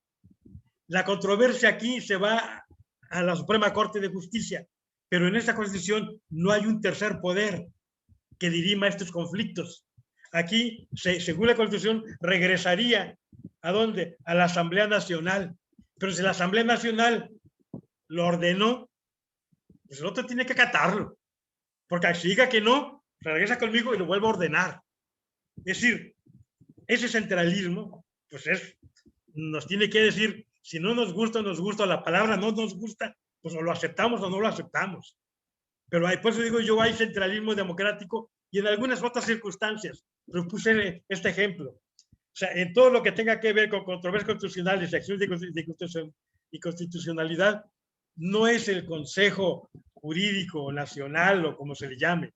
La controversia aquí se va a la Suprema Corte de Justicia, pero en esta Constitución no hay un tercer poder que dirima estos conflictos. Aquí, según la Constitución, regresaría ¿a dónde? A la Asamblea Nacional. Pero si la Asamblea Nacional lo ordenó, pues el otro tiene que acatarlo. Porque si diga que no, regresa conmigo y lo vuelvo a ordenar. Es decir, ese centralismo, pues nos tiene que decir, si no nos gusta, la palabra no nos gusta, pues o lo aceptamos o no lo aceptamos. pero por eso digo yo, hay centralismo democrático y en algunas otras circunstancias. Pero puse este ejemplo. O sea, en todo lo que tenga que ver con controversias constitucionales, acciones de constitucionalidad, no es el Consejo Jurídico Nacional o como se le llame,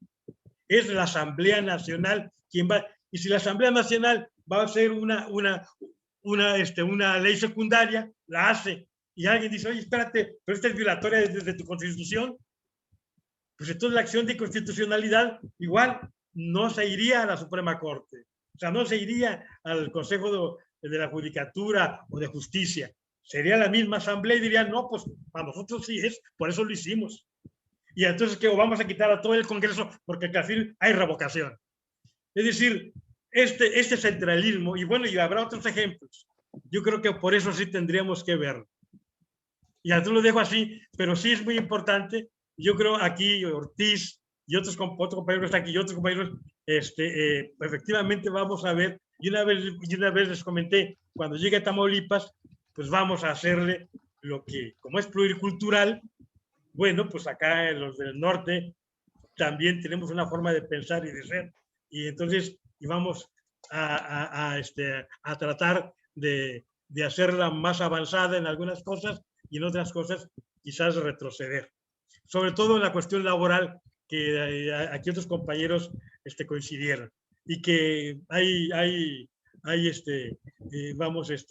es la Asamblea Nacional quien va. Y si la Asamblea Nacional va a hacer una ley secundaria, la hace. Y alguien dice, oye, espérate, pero esta es violatoria de tu Constitución. Pues entonces la acción de constitucionalidad igual no se iría a la Suprema Corte. O sea, no se iría al Consejo de la Judicatura o de Justicia. Sería la misma Asamblea y dirían, no, pues para nosotros sí es, por eso lo hicimos. Y entonces que vamos a quitar a todo el Congreso porque al fin hay revocación. Es decir, este centralismo, y bueno, y habrá otros ejemplos. Yo creo que por eso sí tendríamos que verlo. Y entonces lo dejo así, pero sí es muy importante. Yo creo aquí Ortiz y otros compañeros aquí y otros compañeros, efectivamente vamos a ver, y una vez les comenté, cuando llegue a Tamaulipas, pues vamos a hacerle lo que, como es pluricultural, bueno, pues acá en los del norte también tenemos una forma de pensar y de ser, y entonces vamos a tratar de hacerla más avanzada en algunas cosas y en otras cosas quizás retroceder. Sobre todo en la cuestión laboral, que aquí otros compañeros coincidieron, y que hay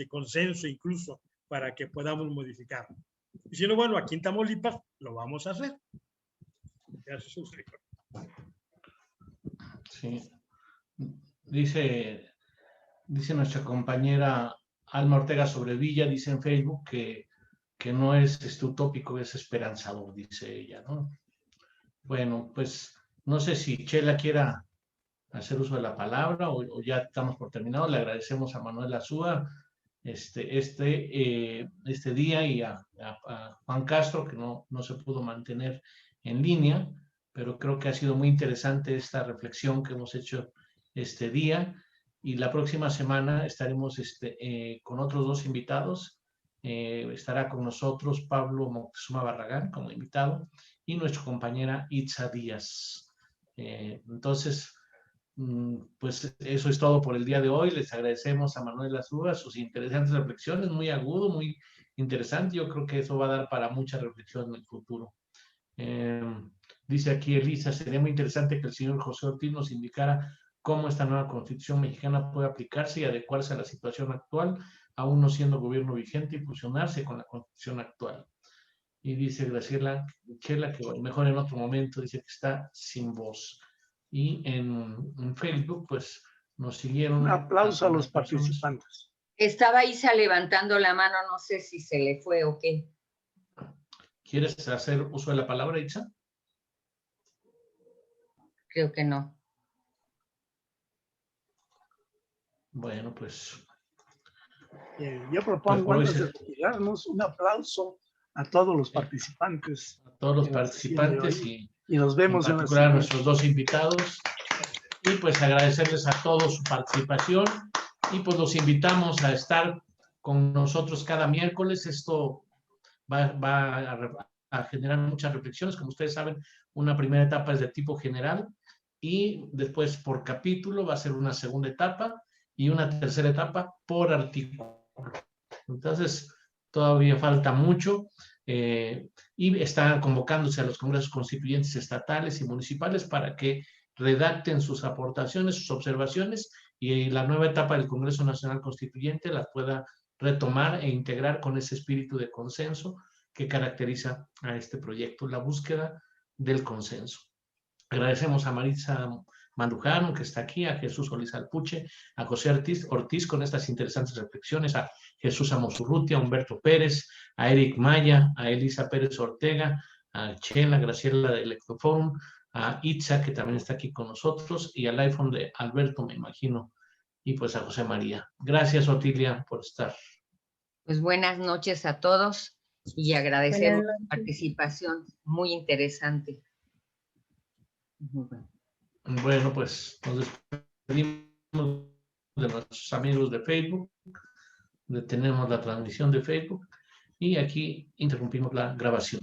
consenso incluso para que podamos modificar. Y si no, bueno, aquí en Tamaulipas lo vamos a hacer. Gracias. Sí. Dice nuestra compañera Alma Ortega Sobrevilla, dice en Facebook que no es utópico, es esperanzador, dice ella, ¿no? Bueno, pues no sé si Chela quiera hacer uso de la palabra o ya estamos por terminado. Le agradecemos a Manuel Azúa este día y a Juan Castro, que no se pudo mantener en línea, pero creo que ha sido muy interesante esta reflexión que hemos hecho este día, y la próxima semana estaremos con otros dos invitados. Estará con nosotros Pablo Moctezuma Barragán como invitado y nuestra compañera Itza Díaz. Entonces, pues eso es todo por el día de hoy. Les agradecemos a Manuel Azúa sus interesantes reflexiones, muy agudo, muy interesante. Yo creo que eso va a dar para mucha reflexión en el futuro. Dice aquí Elisa, sería muy interesante que el señor José Ortiz nos indicara cómo esta nueva Constitución mexicana puede aplicarse y adecuarse a la situación actual, aún no siendo gobierno vigente, y fusionarse con la Constitución actual. Y dice Graciela Chela que mejor en otro momento, dice que está sin voz. Y en Facebook, pues nos siguieron. Un aplauso a los participantes. Estaba Isa levantando la mano, no sé si se le fue o qué. ¿Quieres hacer uso de la palabra, Itza? Creo que no. Bueno, pues. Yo propongo, antes de retirarnos, un aplauso a todos los participantes. A todos los participantes y nos vemos en particular a nuestros dos invitados. Y pues agradecerles a todos su participación. Y pues los invitamos a estar con nosotros cada miércoles. Esto va a generar muchas reflexiones. Como ustedes saben, una primera etapa es de tipo general y después por capítulo va a ser una segunda etapa y una tercera etapa por artículo. Entonces, todavía falta mucho y están convocándose a los congresos constituyentes estatales y municipales para que redacten sus aportaciones, sus observaciones, y la nueva etapa del Congreso Nacional Constituyente las pueda retomar e integrar con ese espíritu de consenso que caracteriza a este proyecto, la búsqueda del consenso. Agradecemos a Maritza Mandujano, que está aquí, a Jesús Solís Alpuche, a José Ortiz con estas interesantes reflexiones, a Jesús Amosurrutia, a Humberto Pérez, a Eric Maya, a Elisa Pérez Ortega, a Chela Graciela de Electroforum, a Itza, que también está aquí con nosotros, y al iPhone de Alberto, me imagino, y pues a José María. Gracias, Otilia, por estar. Pues buenas noches a todos y agradecemos su participación, muy interesante. Bueno, pues nos despedimos de nuestros amigos de Facebook, detenemos la transmisión de Facebook y aquí interrumpimos la grabación.